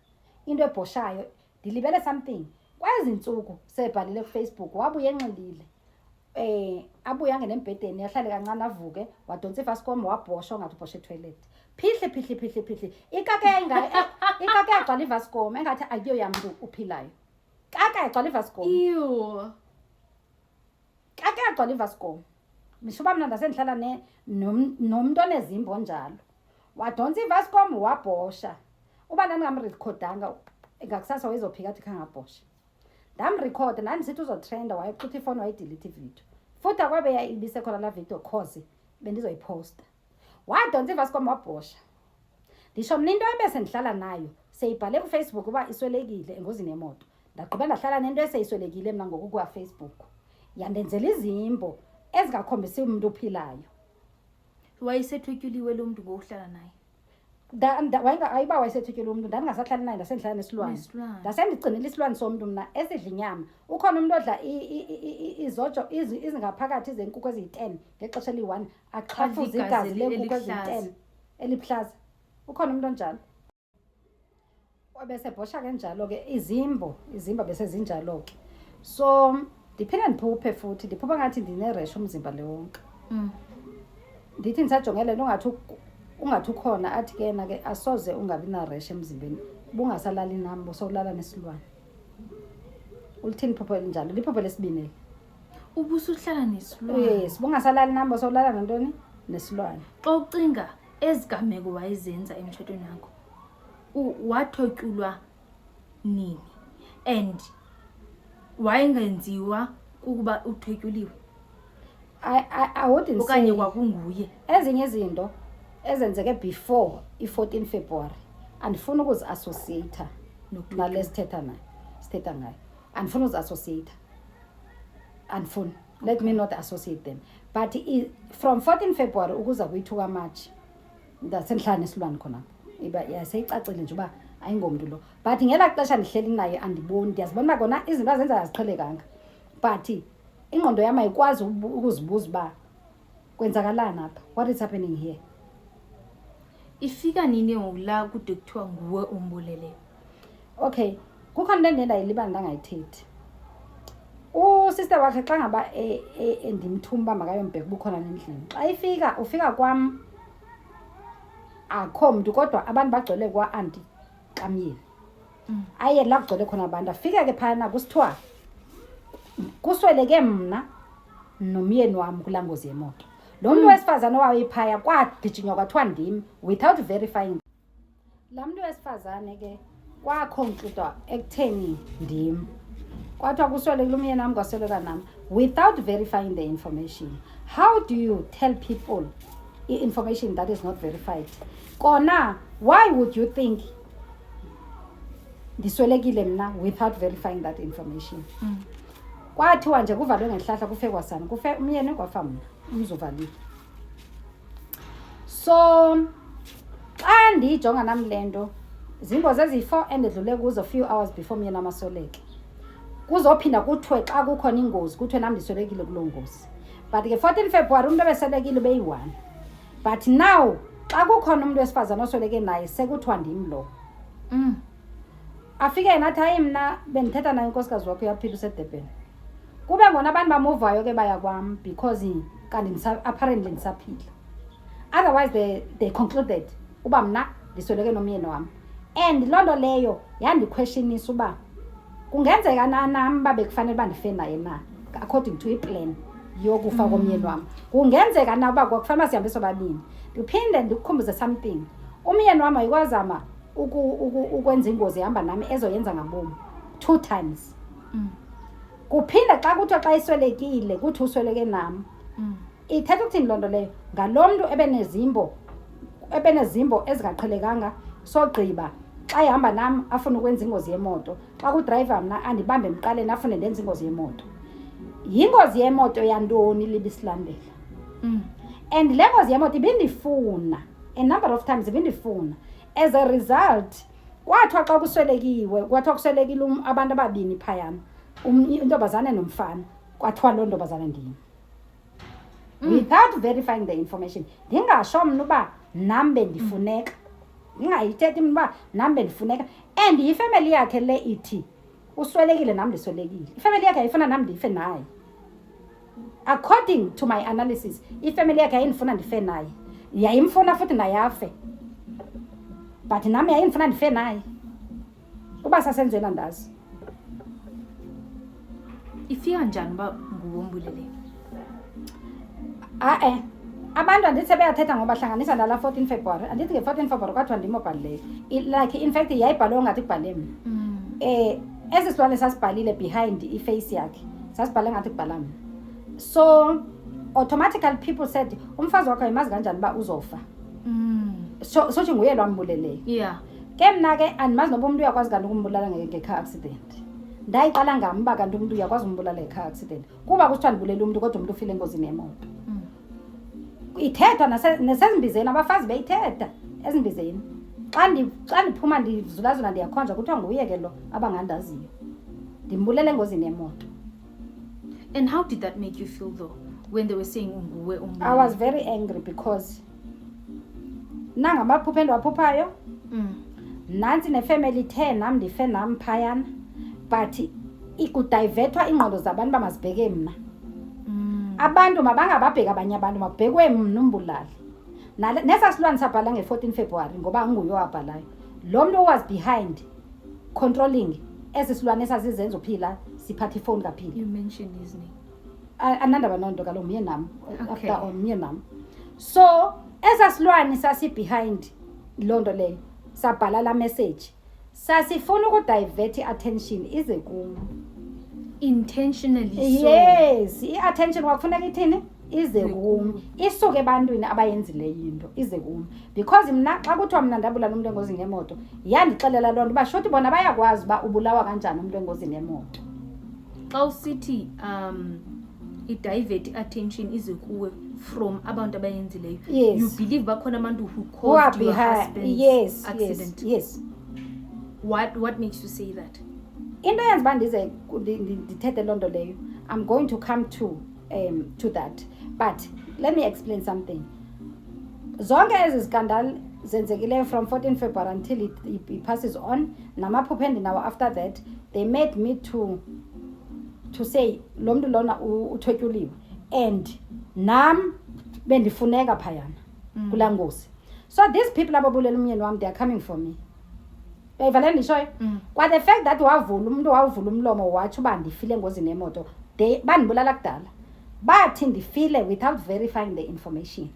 into ebhoshayo ndilibele something kwezi ntsuku sebhalile kuFacebook wabuye enxilile abuya ngenembhedeni yahlale kancane avuke wadonsa iFascom wabhosha ongathi ubhosha etoilet phihle ikake yagcwala iFascom engathi akuyo yamuntu uphilayo kaka yagcwala iFascom kake yagcwala iFascom mishuba mna ndasendihlala nomuntu onezimbo njalo wadonsa iFascom wabhosha uba ndandingamrekhodanga ngakusasa wayezophika athi khangabhosha ndamrekhoda ndandisithi uzotrenda wayexutha ifoni wayidelete ividiyo futhi akwabe yayibisekhona laa video cause bendizoyiposta wadonsa iFascom wabhosha ndisho mna into ebesendihlala nayo seyibhale kuFacebook uba iswelekile engozini yemoto ndagqiba ndahlala nento eseyiswelekile mna ngoku kwaFacebook yandenzela izimbo ezingakhombisi umuntu ophilayo wayesethwetyuliwe lo muntu ngokuhlala naye ayiba wayesethutyelwe umuntu ndandingasahlali naye ndasendihlala nesilwane ndasendigcinela isilwane somntu mna esidla inyama ukhona umuntu odla izojo izingaphakathi zenkukhu eziyi-10 ngexesha eli-1 axhafuze igazi leenkukhu eziyi-10 elibuhlaza ukhona umuntu onjalo wabesebhosha ke njalo ke izimba besezinjalo ke so ndiphinde ndiphuphe futhi ndiphupha ngathi ndineresha umzimba le wonke ndithi ndisajongele ungathi ukhona athi ke na ke asoze ungabi na rash emzimbeni bungasalali nam usawulala nesilwane ulithini phupho elinjalo liphupho lesibini ubusuhlala nesilwane yes bungasalali nam usawulala nantoni nesilwane xa ucinga ezigameko wayezenza emtshatweni wakho wathotyulwa nini and wayengenziwa ukuba uthotyuliwe I wouldn't okanye kwakunguye ezinye izinto ezenzeke before i-14 February andifuna ukuzi-associate nale sithetha ngayo andifuna uzi-associate andifuna let me not associate them but from 14 February ukuza kuyi-2 March ndasendihlala nesilwane khona iba yaseyicacile nje uba ayingomntu lo but ngelaa xesha ndihleli naye andiboni ndiyazibona uba kona izinto azenza aziqhelekanga but ingqondo yam ayikwazi ukuzibuza uba kwenzakalani apha what is happening here ifika nini la kude kuthiwa nguwe umbulele? Okay, kukhona into endayilibala ndangayithethi. Sister wakhe xa ngaba ndimthumba makayombheka bukhona endlini. Xa ifika ufika kwam akho mntu kodwa abantu bagcwele kwa auntie Kamyeni. Aye la kugcwele khona abantu. Afika ke phana kusithiwa kusweleke mna nomyeni wami kulaa ngozi yemoto. Lo muntu wesifazane owayephaya kwagijinywa kwathiwa ndim without verifying. Laa muntu wesifazane ke kwakhonkxudwa ekutheni ndim. Kwathiwa kuswelekile umyeni wami kwasweleka nami without verifying the information. How do you tell people information that is not verified? Kona, why would you think ndiswelekile mna without verifying that information? Kwathiwa nje kuvalwe ngehlahla kufe kwasana kufe umyeni kwafa mna umzovaliwe. So xa ndiyijonga nami le nto zingozi ezi-4 endedlule kuzo few hours before myeni amasweleke. Kuzophinda kuthiwe xa kukhona ingozi kuthiwe nam ndiswelekile kuloo ngozi. But ke 14 February umntu ebeswelekile beyi-1. But now xa kukhona umuntu wesifazane osweleke naye sekuthiwa ndim lo. Afike nathi hayi mna bendithetha naye unkosikazi wakho uyaphila useDurban. Kube ngona abantu bamuvayo ke baya kwam because kanti apparently ndisaphila. Otherwise they concluded uba mna ndisweleke nomyeni wami. And loo nto leyo yandiquestionisa uba kungenzeka nam babe kufanele uba ndife naye na according to iplan yokufa komyeni wami. Kungenzeka na uba kwakufanele sihambe sobabini. Ndiphinde ndikukhumbuze something. Umyeni wami wayikwazama ukwenza ingozi ehamba nami ezoyenza ngabomi 2 times. Kuphinda xa kuthiwa xa iswelekile kuthi usweleke nami. Ithetha ukuthini loo nto leyo? Ngalo mntu ebenezimbo ezingaqhelekanga sogqiba xa ihamba nami afuna ukwenza ingozi yemoto. Xa kudrayiva mna andibambe emqaleni afune ndenza ingozi yemoto. Yingozi yemoto yantoni libisilandela? And le ngozi yemoto ibindifuna a number of times ibindifuna. As a result kwathiwa xa kuswelekiwe kwathiwa kuswelekile abantu ababini phayana intombazane nomfana kwathiwa loo ntombazane ndim. Without verifying the information. Ndingasho mna uba nam bendifuneka. Ndingayithethi mna uba nam bendifuneka. And ifamily yakhe le ithi uswelekile nam ndiswelekile. Ifamily yakhe ayifuna nam ndife naye. According to my analysis, ifamily yakhe ayindifuna ndife naye. Yayimfuna futhi naye afe. But nami yayindifuna ndife naye. Uba sasenzela ndazi. Ifika njani uba nguwe umbulele? Abantu andithi sebeyathetha ngoba hlanganisa nala 14 February. Andithi nge 14 February kwathiwa ndimobhalile. Like in fact yayibhalwe ngathi kubhale mna. Esi silwane sasibhalile behind iface yakhe. Sasibhale ngathi kubhala mna. So automatically people said umfazi wakho ayimazi kanjani uba uzofa. So nguye lo ambuleleyo. Yeah. Ke mna ke andimazi noba umuntu uyakwazi kanti ukumbulala nge-car accident. Ndayiqala ngam uba kanti umuntu uyakwazi umbulala nge-car accident. Kuba kusithiwa ndibulela umuntu kodwa umuntu ufile engozini yemoto. Ithethwa nasezimbizeni abafazi beyithetha ezimbizeni. Xa ndiphuma ndizulazula ndiyakhonja kuthiwa nguye ke lo abangandaziyo. Ndimbulele engozini yemoto. And how did that make you feel though when they were saying nguwe umbulele? I was very angry because nangamaphupha endiwaphuphayo. Nansi nefamily 10 nam ndife nam phayana. But ikudivethwa ingqondo zabantu bamazibheke mna. Abantu mabangababheka abanye abantu mabhekwe mna umbulali. Nesa silwane sabhala nge-14 February ngoba nguye owabhalayo. Lo muntu was behind controlling esi silwane esasizenza uphila siphatha ifoni kaphila. You mentioned his name. Anandaba nonto kalo myeni nami after all myeni nami. So esa silwane sasi behind lo nto leyo sabhala la message. Sasifuna ukudivert attention ize kum. Intentionally so. Yes, i-attention wakufuneka ithini ize kum. Isuke ebantwini abayenzileyo into ize kum. Because mna xa kuthiwa mna ndabulala umuntu engozini yemoto yandixelela loo nto uba shothi bona bayakwazi uba ubulawa kanjani umuntu engozini yemoto. Xa usithi i-divert attention ize kuwe from abantu abayenzileyo. Yes. You believe bakhona abantu who caused your husband's accident? Yes. What makes you say that? Into yenza uba ndize ndithethe loo nto leyo, I'm going to come to that. But let me explain something. Zonke ezi skandal zenzekile from 14 February until it passes on. Namaphuphendi now after that, they made me to say, lomdu lona uthotyuliwe. And nam bendifuneka phayana, kulangosi. So these people ababulela umyeni wami, they are coming for me. Evaleni shoy. Kwa the fact that umuntu wavula umlomo wathi uba ndifile engozini yemoto, they bandibulala kudala. Bathi ndifile without verifying the information.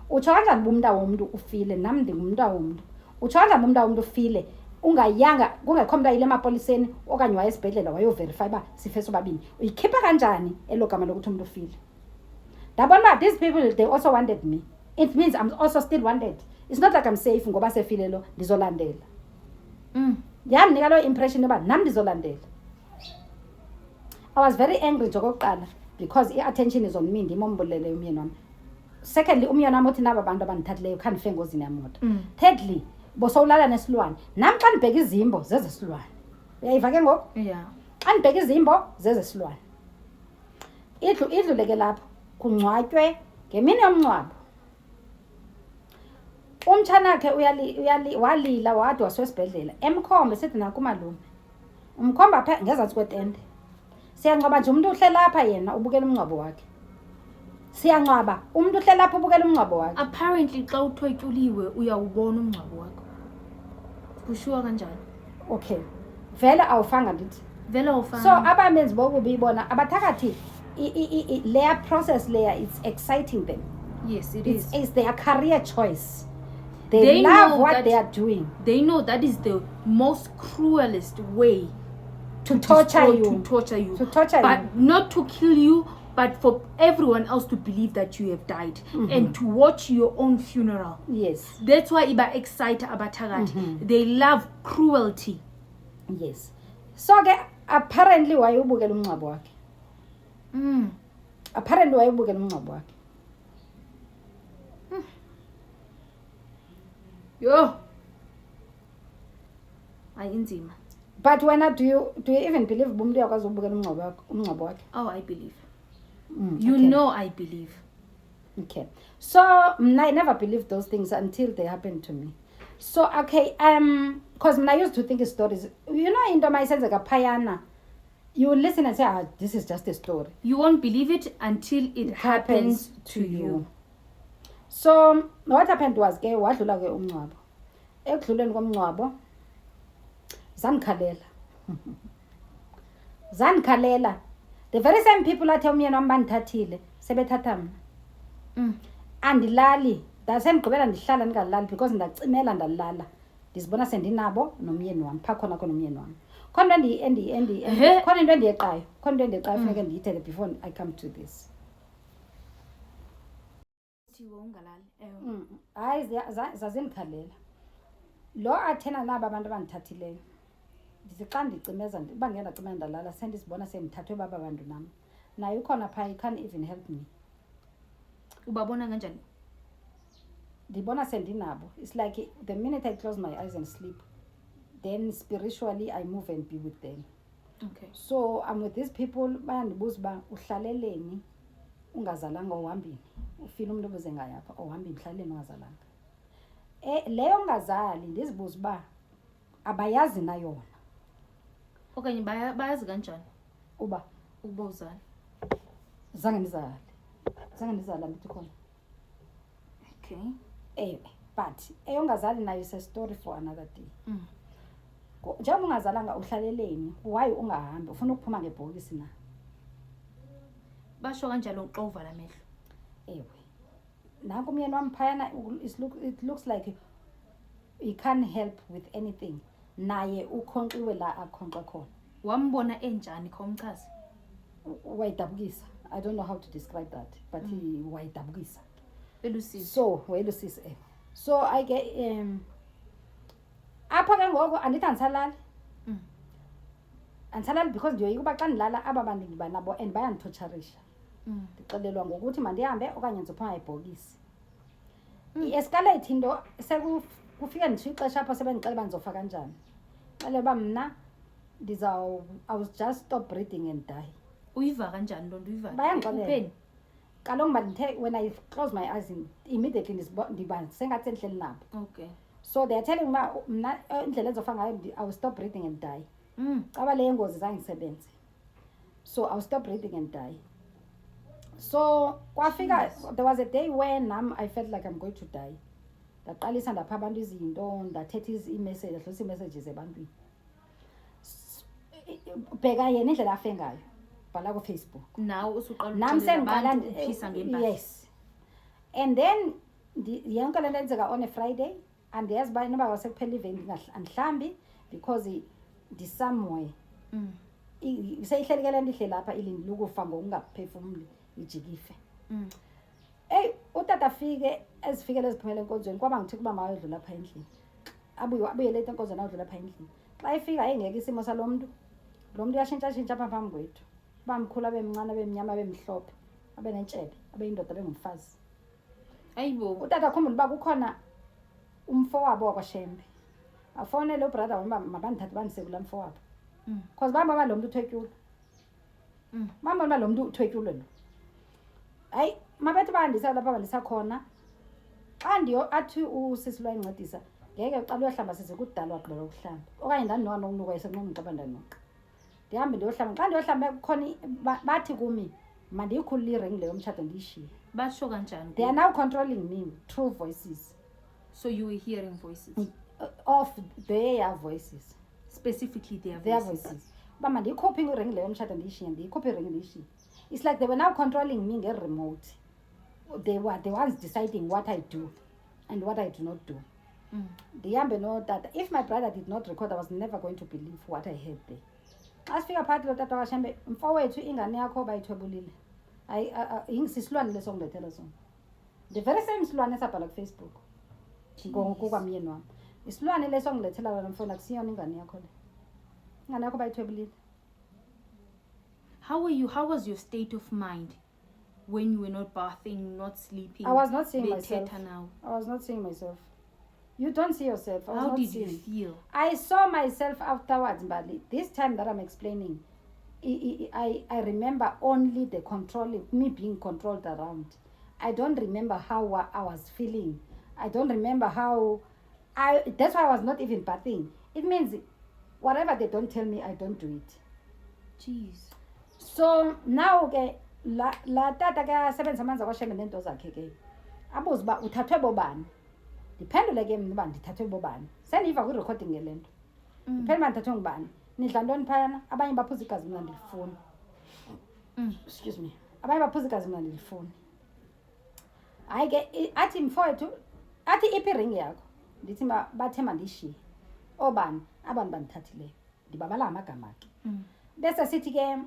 Utsho kanjani bumnta womuntu ufile, nam ndingumnta womuntu. Utsho kanjani bumnta womuntu ufile, ungayanga kungekho mntu ayile emapoliseni okanye wayesibhedlela wayoverify uba sife sobabini. Uyikhipha kanjani elo gama lokuthi umuntu ufile? Ndabona uba these people, they also wanted me. It means I'm also still wanted. It's not like I'm safe ngoba sefile lo ndizolandela. Yamnika lo impression yoba nam ndizolandela. I was very angry njokokuqala because i-attention is on me, ndimombulele umyeni wami. Secondly, umyeni wami uthi naba bantu abandithathileyo khandife engozini yemoto. Thirdly, bosowulala nesilwane. Nam xa ndibheka izimbo zezesilwane. Uyayiva ke ngoku? Yeah. Xa ndibheka izimbo zezesilwane. Idluleke lapho kungcwatywe ngemini yomngcwabo. Umtshanakhe walila wade wasesibhedlela. Emkhombe sithi nakumalume. Umkhomba apha ngezantsi kwetende. Siyangcwaba nje umuntu uhlela lapha yena ubukela umngcwabo wakhe. Siyangcwaba umuntu uhlela lapha ubukela umngcwabo wakhe. Apparently xa uthotyuliwe uyawubona umngcwabo wakho. Kushiwa kanjani? Okay. Vele awufanga ndithi. Vele awufanga. So abamenzi bokubi bona abathakathi their process layer, it's exciting them. Yes, it is. It's their career choice. They love what they are doing. They know that is the most cruelest way to torture you. To torture you. To torture but you. not to kill you, but for everyone else to believe that you have died and to watch your own funeral. Yes. That's why iba excite abathakathi. They love cruelty. Yes. So apparently wayebukela umncwabo wakhe. Apparently wayebukela umncwabo wakhe. Yo. Ayinzima. But when do you even believe umuntu uyakwazi ukubukela umncwabo wakhe? Oh, I believe. You okay. know I believe. Okay. So I never believed those things until they happened to me. So okay, because I used to think stories. You know, into mayisenzeka phayana. You listen and say, this is just a story. You won't believe it until it happens to you. So what happened was wadlula ke umncwabo. Ekudluleni komncwabo zanikhalela. The very same people athe umyeni wami bandithathile sebethatha mina. Andilali, ndasendigqibela ndihlala ndingalali because ndacimela ndalala. Ndizibona sendinabo nomyeni wami, pha khona nomyeni wami. Khona khona into endiyeqayo, funeka ndiyithethe before I come to this. Hayi zazinikhalela. Lo athena naba abantu abandithathileyo. Ndithi xa ndicimeza uba ngendacimela ndalala sendisibona semthathwe baba bantu nam. Naye ukhona phaa, you can't even help me. Ubabona kanjani? Ndibona sendinabo. It's like the minute I close my eyes and sleep, then spiritually I move and be with them. Okay. So I'm with these people, bayandibuza uba uhlaleleni ungazalanga uhambini. Ufile umuntu obuze ngayapha ohambini uhlaleni ungazalanga. Leyo ungazali ndizibuza uba abayazi na yona. Okanye bayazi kanjani? Uba uzali. Zange ndizala ndithi khona. Okay. But eyongazali nayo is a story for another day. Njengoba ungazalanga uhlaleleni, why ungahambi? Ufuna ukuphuma ngebhokisi na? Basho kanjalo xa uvala amehlo. Ewe. Nanku umyeni wami phayana, it looks like he can't help with anything. Naye ukhonqiwe la akhonqa khona. Wambona enjani khomchazi? Wayidabukisa. I don't know how to describe that, but he wayidabukisa. Elusizi. So welusisi. So I get apha ke ngoku andithi andisalali. Andisalali because ndiyoyika uba xa ndilala aba bantu ndiba nabo and bayandithotsharisha. Ndixelelwa ngokuthi mandihambe okanye ndizophuma ibhokisi. I-escalate into sekufika nditsho ixesha apho sebendixela uba ndizofa kanjani. Xelela uba mna I will just stop breathing and die. Uyiva kanjani loo nto uyiva? Bayandixelela. when I close my eyes immediately ndiba sengathi enhleli nabo. Okay. So they are telling me mna indlela ezofa ngayo I will stop breathing and die. Caba le ngozi zangisebenze. So I will stop breathing and die. So kwafika there was a day when I felt like I'm going to die. Ndaqalisa ndapha abantu izinto ndathetha i-message adlulisa i-messages ebantwini. Bheka yena indlela afe ngayo bhala ku Facebook. Now usuqala ukuphisa ngempahla. Yes. And then yonke lento enzeka on a Friday and yazi ba noba wasekuphela event ngihlambi because di somewhere. Seyihlelekele ndihle lapha ilindi lokufa ngokungaphefumuli ijikife. Hey utata afike ezifikele eziphumela enkonzweni kwaba ngithi kuba mayodlula lapha endlini. Abuye late enkonzweni ayodlula lapha endlini. Xa ifika engeke isimo salomuntu. Lo muntu uyashintsha apha phambi kwethu. Bamkhulu abemncane abemnyama abemhlophe abenentshebe abeyindoda abengumfazi. Ayibo utata khumbula uba kukhona umfo wabo wakwaShembe. Afone lo brother wami mabandithathe bandisekula umfo wabo. Because bamba lo muntu uthwetyula. Mama lo muntu uthwetyula lo. Hayi mabethi bandisa lapha bandisa khona. Xa ndiyo athi usisi lwayincedisa ngeke uqala uyahlamba size kudalwa gqolo ukuhlamba. Okanye ndanowa nokunuka esenqomo ngixaba ndanuka. Ndihambe ndiyohlamba xa ndiyohlamba kukhona bathi kumi mandiyikhulule iring leyo mtshato ndiyishiye. Basho kanjani? They are now controlling me through voices. So you were hearing voices of their voices, specifically their voices. Mama ndiyikhuphe iring leyo mtshato ndiyishiye ndiyikhuphe iring ndiyishiye. It's like they were now controlling me nge-remote. They were the ones deciding what I do and what I do not do. Ndihambe no tata. If my brother did not record, I was never going to believe what I heard there. Asifika phakathi lo tata waShembe mfowethu ingane yakho bayithwebulile. Ingisilwane leso ngilethela sona. The very same silwane esabhala ku Facebook. Ngokukwamyeni wami. Isilwane leso ngilethela wena mfowethu akusiyona ingane yakho le. Ingane yakho bayithwebulile. How was your state of mind when you were not bathing, not sleeping? I was not seeing myself. Now? I was not seeing myself. You don't see yourself. How did you feel? I saw myself afterwards, Mbali. This time that I'm explaining, I remember only the controlling, me being controlled around. I don't remember how I was feeling. I don't remember how that's why I was not even bathing. It means whatever they don't tell me, I don't do it. Jeez. So now la tata ke sebenza amanzi akwasheme nento zakhe ke. Abuza ba uthathwe bobani? Diphendule ke mina uba ndithathwe bobani. Seniva ku recording ngelento. Diphendula ndithathwe ngubani? Nidla ntoni phayana? Abanye baphuza igazi mina ndilifuna. Excuse me. Abanye baphuza igazi mina ndilifuna. Hayi ke athi mfowethu athi iphi ring yakho? Ndithi bathe mandishiye. Obani? Abantu bandithathileyo. Ndibabala amagama ke. Bese sithi ke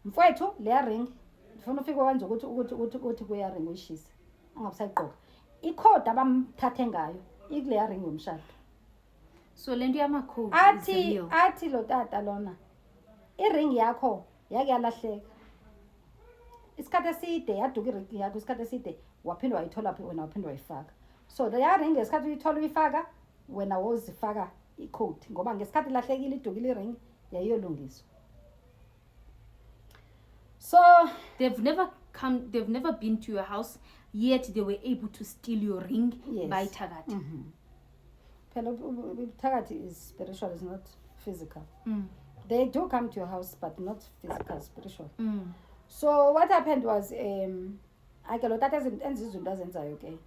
mfowethu le ring ndifuna ufike wenza ukuthi kuya ring uyishise. Angabusayiqoqa. Ikhodi abamthathe ngayo ikule ring yomshado. So lento yamakhodi athi lo tata lona iring yakho yake yalahleka. Isikhathi eside yaduka iring yakho isikhathi eside waphindwa wayithola phi wena waphindwa wayifaka. So the ring ngesikhathi uyithola uyifaka wena wozifaka ikhodi ngoba ngesikhathi lahlekile idukile iring yayiyolungiswa. So they've never been to your house yet they were able to steal your ring by Thakathi. Thakathi is spiritual, is not physical. They do come to your house but not physical, spiritual. So what happened was ake lo tata enzizinto azenzayo ke.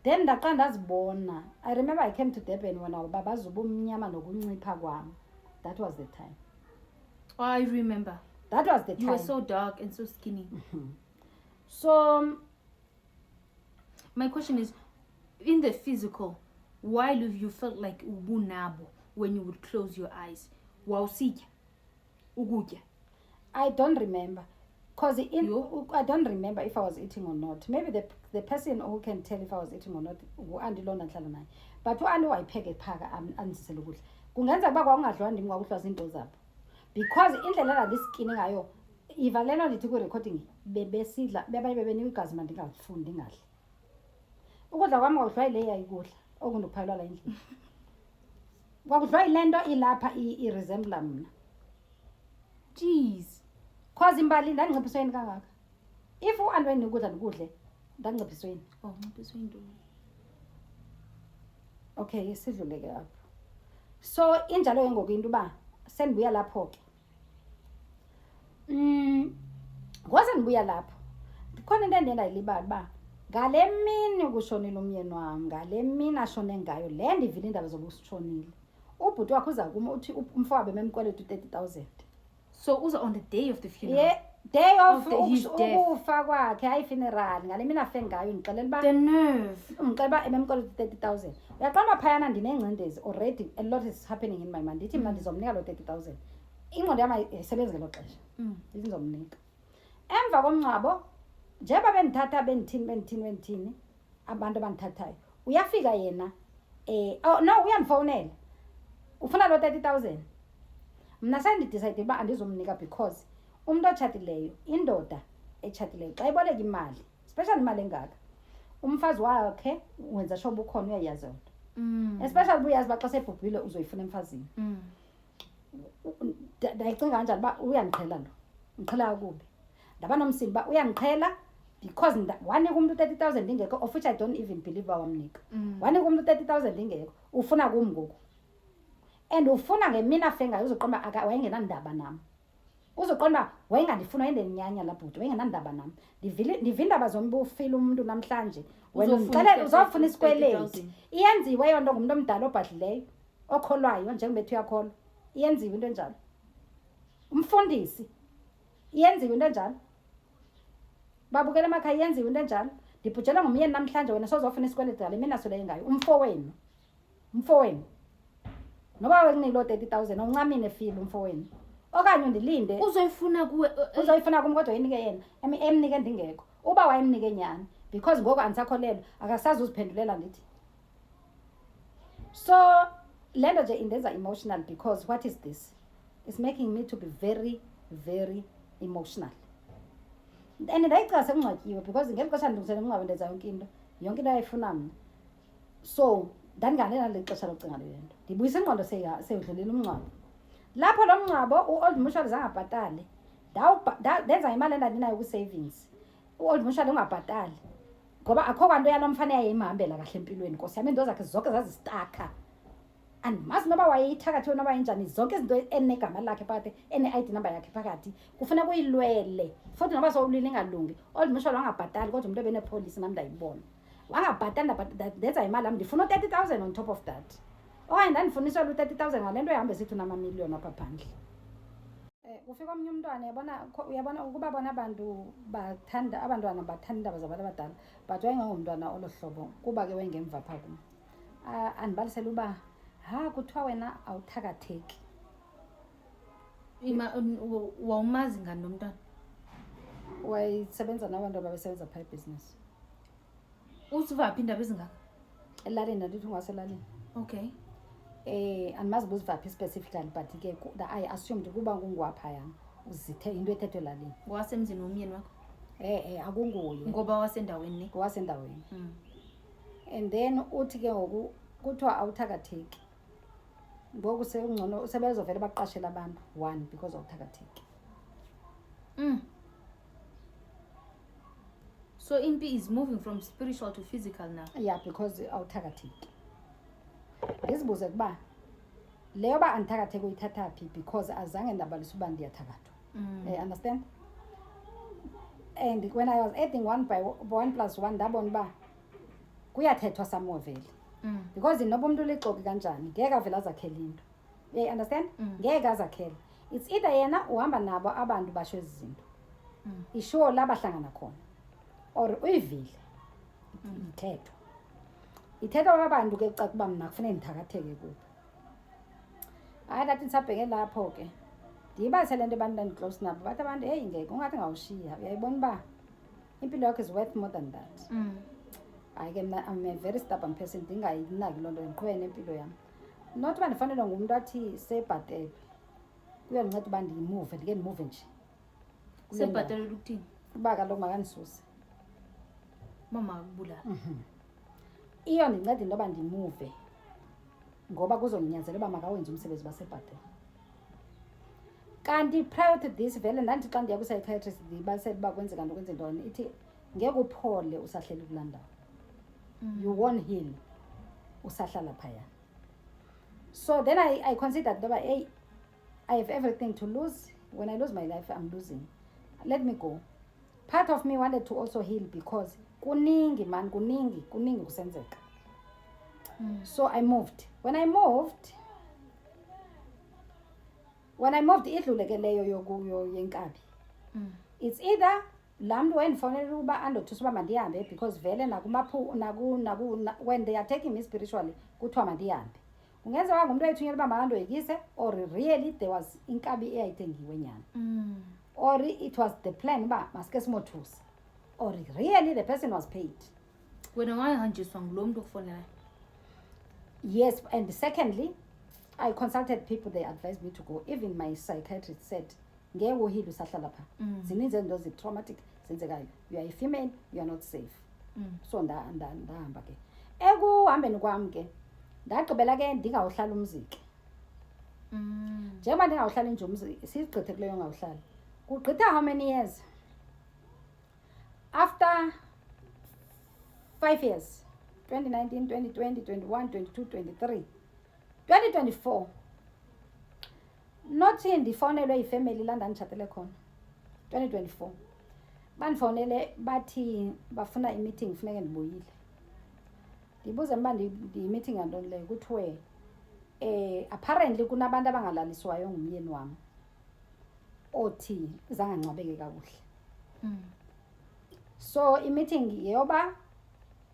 Then ndaqala ndazibona. I remember I came to Durban when babazuba umnyama nokuncipha kwami. That was the time. Oh, I remember. That was the time. You were so dark and so skinny. So my question is, in the physical, while you felt like ubunabo when you would close your eyes, wawusitya ukutya? I don't remember. Because I don't remember if I was eating or not. Maybe the person who can tell if I was eating or not, andilona ndhlala naye. But uAndi wayipheke phaka andisele ukudla. Kungenza kuba kwakungadliwa ndim kwakuhlwa zinto zabo. Because indlela la diskini ngayo, ivalelo lithi ku recording bebesidla, bebanye bebenika igazi manje ngingafuni ndingadli. Ukudla kwami kwakudliwa ile yayikudla okundophayilwa la endlini. Kwakudliwa ilento ilapha iresemble mina. Jeez. Cause imbali ndandinxiphisweni kangaka. if u-anweni ukudla ndikudle ndanciphisweni nciphiswe intoni okay sidluleke apho so injalo ke ngoku into uba sendibuya lapho ke ngoze ndibuya lapho khona into endiye ndayilibala uba ngale mini kushonile umyeni wam ngale mini ashone ngayo le ndivile iindaba zoba usitshonile ubhuti wakho uza kum uthi umfo wabe memkweleta u-30,000 so uza on the day of the funeral day of his death ukufa kwakhe hayi funeral ngale mina afe ngayo ndixelela uba the nerve ndixela uba ememkweleta u-30,000 uyaqala uba phayana ndinengcendezi already a lot is happening in my mind ndithi mna ndizomnika loo 30,000 ingqondo yam ayisebenzi ngelo xesha ndithi ndizomnika emva komngcwabo njeba bendithatha bendithini abantu abandithathayo uyafika yena no uyandifowunela ufuna loo 30,000 mna sendidicide uba andizomnika because umuntu otshatileyo indoda etshatileyo xa iboleka imali especially imali engaka umfazi wakhe wenza sure ubukhona uyayazi nto especially ubuyazi uba xa sebhubhile uzoyifuna emfazini ndayicinga kanjani uba uyandiqhela lo ndiqhela kakubi ndaba nomsindo uba uyandiqhela because wanika umntu 30,000 ingekho of which I don't even believe uba wamnika wanika umntu 30,000 ingekho ufuna kum ngoku and ufuna ngemina afe uzoqonda wayengenandaba nam uzoqonda wayengandifuna wayendendinyanya la bhuti wayengenandaba nam ndiva iindaba zombi ufile umntu namhlanje wena undixelela uzawufuna isikweleti iyenziwe eyo nto ngumntu omdala obhadlileyo okholwayo njengobethi uyakholwa iyenziwe into enjalo umfundisi iyenziwe into enjalo babukela emakhaya iyenziwe into enjalo ndibhujelwa ngumyeni namhlanje wena sozofuna isikweleti ngale mina soleyo ngayo umfo wenu noba wekunike loo 30,000 uncamine file umfo wenu okanye undilinde uzoyifuna kuwe uzoyifuna kum kodwa yinike yena emnike ndingekho uba wayemnike nyani because ngoku andisakholelwa akasazi uziphendulela ndithi so le nto nje indenza emotional because what is this it's making me to be very very emotional and ndayicinga sekungcwatyiwe because ngeli xesha ndilungisele umngcwabo ndenza yonke into ayifuna mna so ndandingalela leli xesha lokucinga le nto ndibuyisa ingqondo seyodlulile umngcwabo lapho lo mngcwabo u-old mutual zangabhatali ndenza imali endandinayo kwi-savings u-old mutual ungabhatali ngoba akho kwanto yalo mfana yayimhambela kahle empilweni nkosi yam into zakhe zonke zazistaka andimazi noba wayeyithakathiwe noba injani zonke izinto enegama lakhe phakathi ene-ID number yakhe phakathi kufuneka uyilwele futhi noba sowulwile ingalungi old mutual wangabhatali kodwa umntu ebenepolisi nam ndayibona wangabhatali ndenza imali am ndifuna u-30,000 on top of that okanye ndandifunisela u-30,000 ngale nto ihambe sithi unamamiliyoni apha phandle kufika omnye umntwana uyabona ukuba bona abantwana bathanda iindaba zabantu abadala but wayengengomntwana olo hlobo kuba ke wayengemva phaa kum andibalisela uba kuthiwa wena awuthakatheki wawumazi ngani nomntwana wayesebenza nabantu ababesebenza phaa ibhizinesi usivaphi iindaba ezingaka elalini andithi ungaselalini okay andimazi buzivaphi specifically but ke I assumed ukuba kunguwaphaya uzithe into ethethwe elalini ngowasemzini womyeni wakho akunguye ngoba wasendaweni ngowasendaweni and then uthi ke ngoku kuthiwa awuthakatheki ngoku sekungcono sebezovele baqashela abantu one because awuthakatheki so impi is moving from spiritual to physical now yeah because awuthakatheki ndizibuze ukuba leyo ba andithakatheki uyithatha phi because azange ndabalisa uba ndiyathakathwa understand and when I was adding 1 by 1 plus 1 ndabona uba kuyathethwa somewhere vele because noba umntu lixoki kanjani ngeke avele azakhele into understand ngeke azakhele it's either yena uhamba nabo abantu basho ezi zinto isure la bahlangana khona or uyivile ithethwa abantu ke caca uba mna kufanele ndithakatheke kubo hayi ndathi ndisabheke lapho ke ndiyibalisele nto abantu ndandiclose nabo bathi abantu heyi ngeke ungathi ngawushiya uyayibona uba impilo yakho is worth more than that hayi ke mna I'm a very stubborn person ndingayinaki loo nto ndiqhubeke nempilo yam not uba ndifanelwe ngumntu athi sebhatelwe kuyondinceda uba ndimuve ndike ndimuve nje sebhatelwe ukuthini uba kaloku makandisuse mama akubulala iyo ndinceda into yoba ndimuve ngoba kuzondinyanzela uba makawenze umsebenzi basebhatelwe kanti prior to this vele ndandithi xa ndiya kwi-psychiatrist basele uba kwenzeka nto ntoni ithi ngeke uphole usahleli kulaa ndawo you won't heal usahlala phaya. So then I considered ngoba hey, I have everything to lose. When I lose my life, I'm losing. Let me go. Part of me wanted to also heal because kuningi kusenzeka. So I moved. When I moved idluleke leyo yenkabi. It's either laa mntu wendifonela uba andothusa uba mandihambe because vele when they are taking me spiritually kuthiwa mandihambe. Ungenzeka ngumntu ayithunyela uba makandoyikise or really there was inkabi eyayithengiwe nyana. Or it was the plan uba masike simothusa. Or really the person was paid. Wena wayihanjiswa ngulo mntu okufonelayo? Yes, and secondly, I consulted people, they advised me to go. Even my psychiatrist said, ngeke uhile usahlala pha. Zininzi izinto zi-traumatic zenzekayo. You are a female, you are not safe. So ndahamba ke. Ekuhambeni kwami ke, ndagqibela ke ndingawuhlala umziki. Njengoba ndingawuhlala nje umziki, sigqithe kuleyo ngawuhlala. Kugqitha how many years? After 5 years, 2019, 2020, 21, 22, 23, 2024, nothi ndifonelwe yifamily la ndanditshatele khona 2024 bandifonele bathi bafuna i-meeting funeke ndibuyile. Ndibuze mba ndi-meeting yantoni leyo kuthiwe apparently kunabantu abangalaliswayo ngumyeni wam othi zangancwabeke kakuhle. So i-meeting yeyoba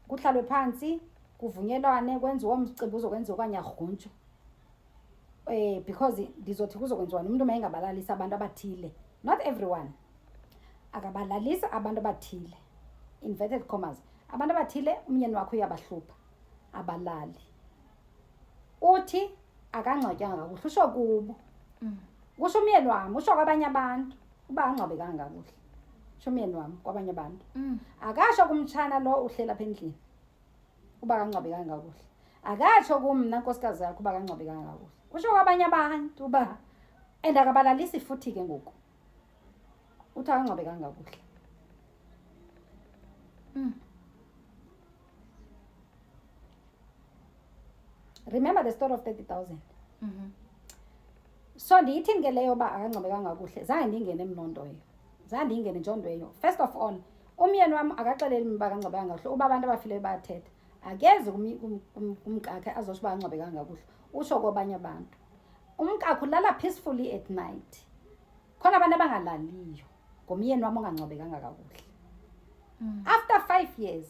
kuhlalwe phansi kuvunyelwane kwenziwa umcimbi uzokwenziwa okanye arhuntsho. Because ndizothi kuzokwenziwa umuntu mayengabalalisa abantu abathile, not everyone, akabalalisa abantu abathile, inverted commas, abantu abathile umyeni wakho uyabahlupha abalali, uthi akangcwatyanga kakuhle, usho kubo, usho umyeni wami, usho kwabanye abantu uba angcwabekanga kakuhle, usho umyeni wami kwabanye abantu, akasho kumtshana lo uhlela apha endlini uba akangcwabekanga kakuhle, akatsho kumna nkosikazi yakho uba akangcwabekanga kakuhle, usho kwabanye abantu uba andakabalalisi futhi ke ngoku uthi akangcwabekanga kakuhle. Remember the story of 30,000. So ndiyithini ke leyo uba akangcwabekanga kakuhle, zange ndingene mnondoyo, zange ndingene njondweyo. First of all, umyeni wami akaxeleli uba akangcwabekanga kakuhle, uba abantu abafileyo bayathetha, akeze kumkakhe azosho uba akangcwabekanga kakuhle, usho kwabanye abantu. Umkakhe ulala peacefully at night, khona abantu abangalaliyo ngomyeni wami ongangcwabekanga kakuhle. After 5 years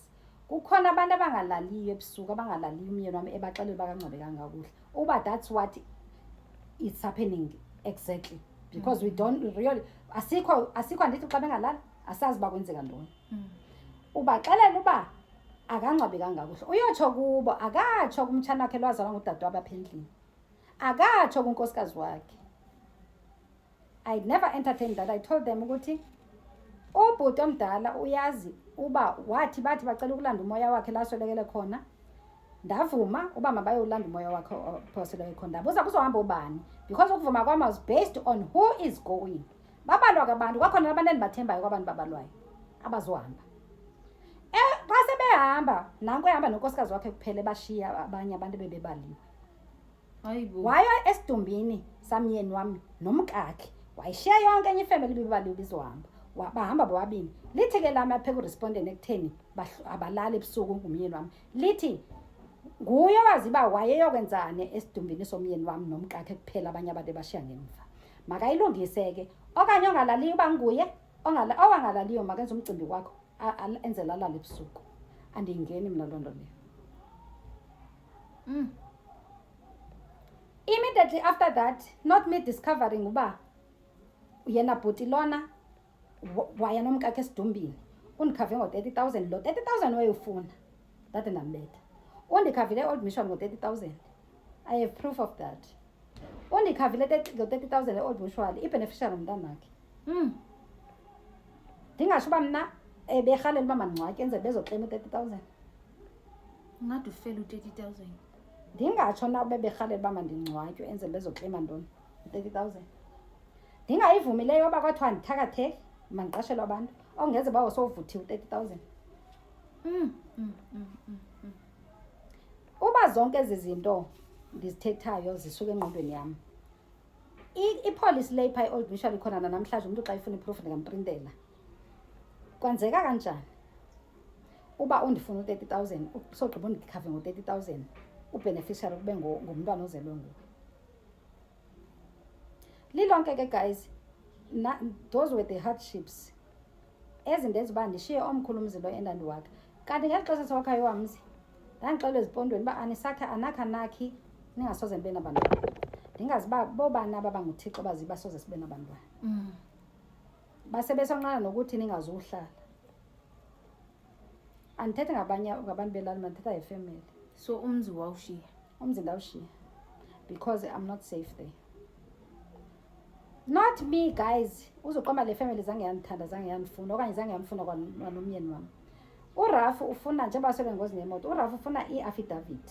kukhona abantu abangalaliyo ebusuku, abangalaliyo umyeni wami ebaxelela uba akangcwabekanga kakuhle, uba that's what it's happening exactly, because we don't really asikho andithi xa bengalali asazi uba kwenzeka ntoni. Ubaxelela uba akangcwabekanga kakuhle, uyotsho kubo, akatsho kumtshana wakhe lwazalwa ngudade wabapha endlini, akatsho kunkosikazi wakhe. I never entertained that. I told them ukuthi ubhuti omdala uyazi uba bathi bacela ukulanda umoya wakhe laswelekele khona, ndavuma uba mabayolanda umoya wakhe phoseleyo khona. Ndabuza kuzohamba ubani, because ukuvuma kwami was based on who is going. Babalwa kabantu, kwakhona abantu endibathembayo kwabantu babalwayo abazohamba. Xa sebehamba nanko ehamba nonkosikazi wakhe kuphele bashiya abanye abantu bebebaliwe. Wayo esidumbini samyeni wami nomkakhe wayishiya yonke enye ifamily bebaliwe bizohamba, bahamba bobabini. Lithi ke lami apha kurespondent ekutheni abalali ebusuku ngumyeni wami, lithi nguye wazi uba wayeyokwenzani esidumbini somyeni wami nomkakhe kuphela abanye abantu bashiya ngemva. Makayilungise ke, okanye ongalaliyo uba nguye owangalaliyo makenze umcimbi wakho enzela alale ebusuku. Andingeni mina loo nto leyo. Immediately after that, not me discovering uba yena bhuti lona waya nomkakhe esidumbini undikhave ngo-30,000, lo 30,000 wayefuna ndathi ndambetha. Undikhavile Old Mission ngo-30,000, I have proof of that. Undikhavile ngo-30,000 e-Old Mutual i-beneficiary umntanakhe. Ndingasho uba mna berhalela uba mandingcwatywe enze bezokleyima u-30,000. Ungade ufele u-30,000? Ndingatsho na beberhalela uba mandingcwatywe enze bezokleyima ntoni u-30,000. ndingayivumileyo yoba kwathiwa ndithakatheke mandiqashelwe abantu ongeze bawo sowuvuthiwe 30,000. Uba zonke ezi zinto ndizithethayo zisuka engqondweni yam, ipolicy le phaa i-Old Mutual ikhona namhlanje umntu xa ifuna iproof ndingamprintela. Kwenzeka kanjani uba undifuna u-30,000 sogqiba undikhave ngo-30,000 ubeneficiary kube ngumntwana ozelwe nguwe? Lilonke ke guys, those were the hardships ezindenza uba ndishiye omkhulu umzi lo endandiwakha. Kanti ngeli xesha sowakhayo wamzi ndandixelwe ezipondweni uba anakhanakhi ningasoze nibe nabantwana. Ndingazi uba boobani aba banguThixo baziba soze sibe nabantwana. Basebesonqana nokuthi ningazuhlala. Andithethi ngabantu belali, mandithetha yifamily. So umzi wawushiya? Umzi ndawushiya because I'm not safe there. Not me guys, uzoqomba le family zange yandithanda, zange yandifuna okanye zange yamfuna kwanomyeni wam. URafu ufuna njengoba sele engozini yemoto, URafu ufuna i-affidavit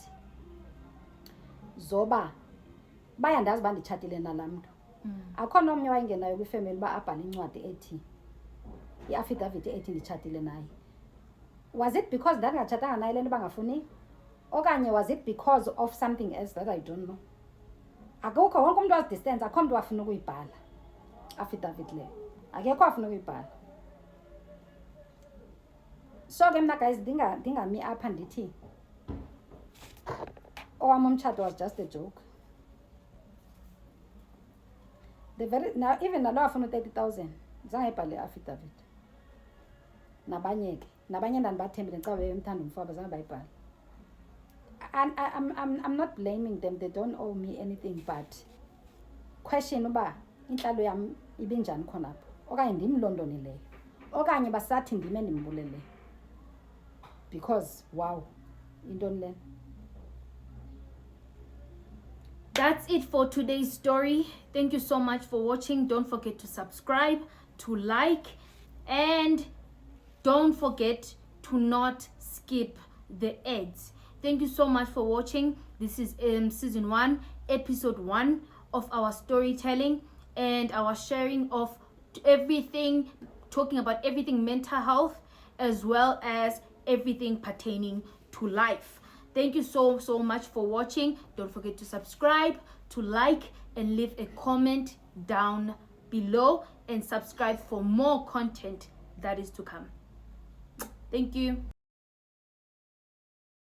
zoba bayandazi uba nditshatile nalaa mntu. Akho nomnye wayengenayo kwifamily uba abhale incwadi ethi i-affidavit ethi nditshatile naye. Was it because ndandingatshatanga naye le nto bangafuni, okanye was it because of something else that I don't know? Akukho, wonke umntu wazidistance, akho mntu wafuna ukuyibhala affidavit leyo, akekho wafuna ukuyibhala. So ke mna guys ndingami apha ndithi owam umtshato was just a joke. Even nalo wafuna u-30,000 zange ibhale i-affidavit. Nabanye ke, nabanye ndandibathembile xa bemthanda umfo wabo zange bayibhale. I'm not blaming them, they don't owe me anything, but question uba intlalo yam ibinjani khona apho, okanye ndimlondonileyo, okanye basathi ndime ndimbuleleyo. Because wow, intoni le? That's it for today's story. Thank you so much for watching. Don't forget to subscribe, to like, and don't forget to not skip the ads. Thank you so much for watching. This is season 1, episode 1 of our storytelling and our sharing of everything, talking about everything mental health as well as everything pertaining to life. Thank you so much for watching. Don't forget to subscribe, to like, and leave a comment down below, and subscribe for more content that is to come. Thank you.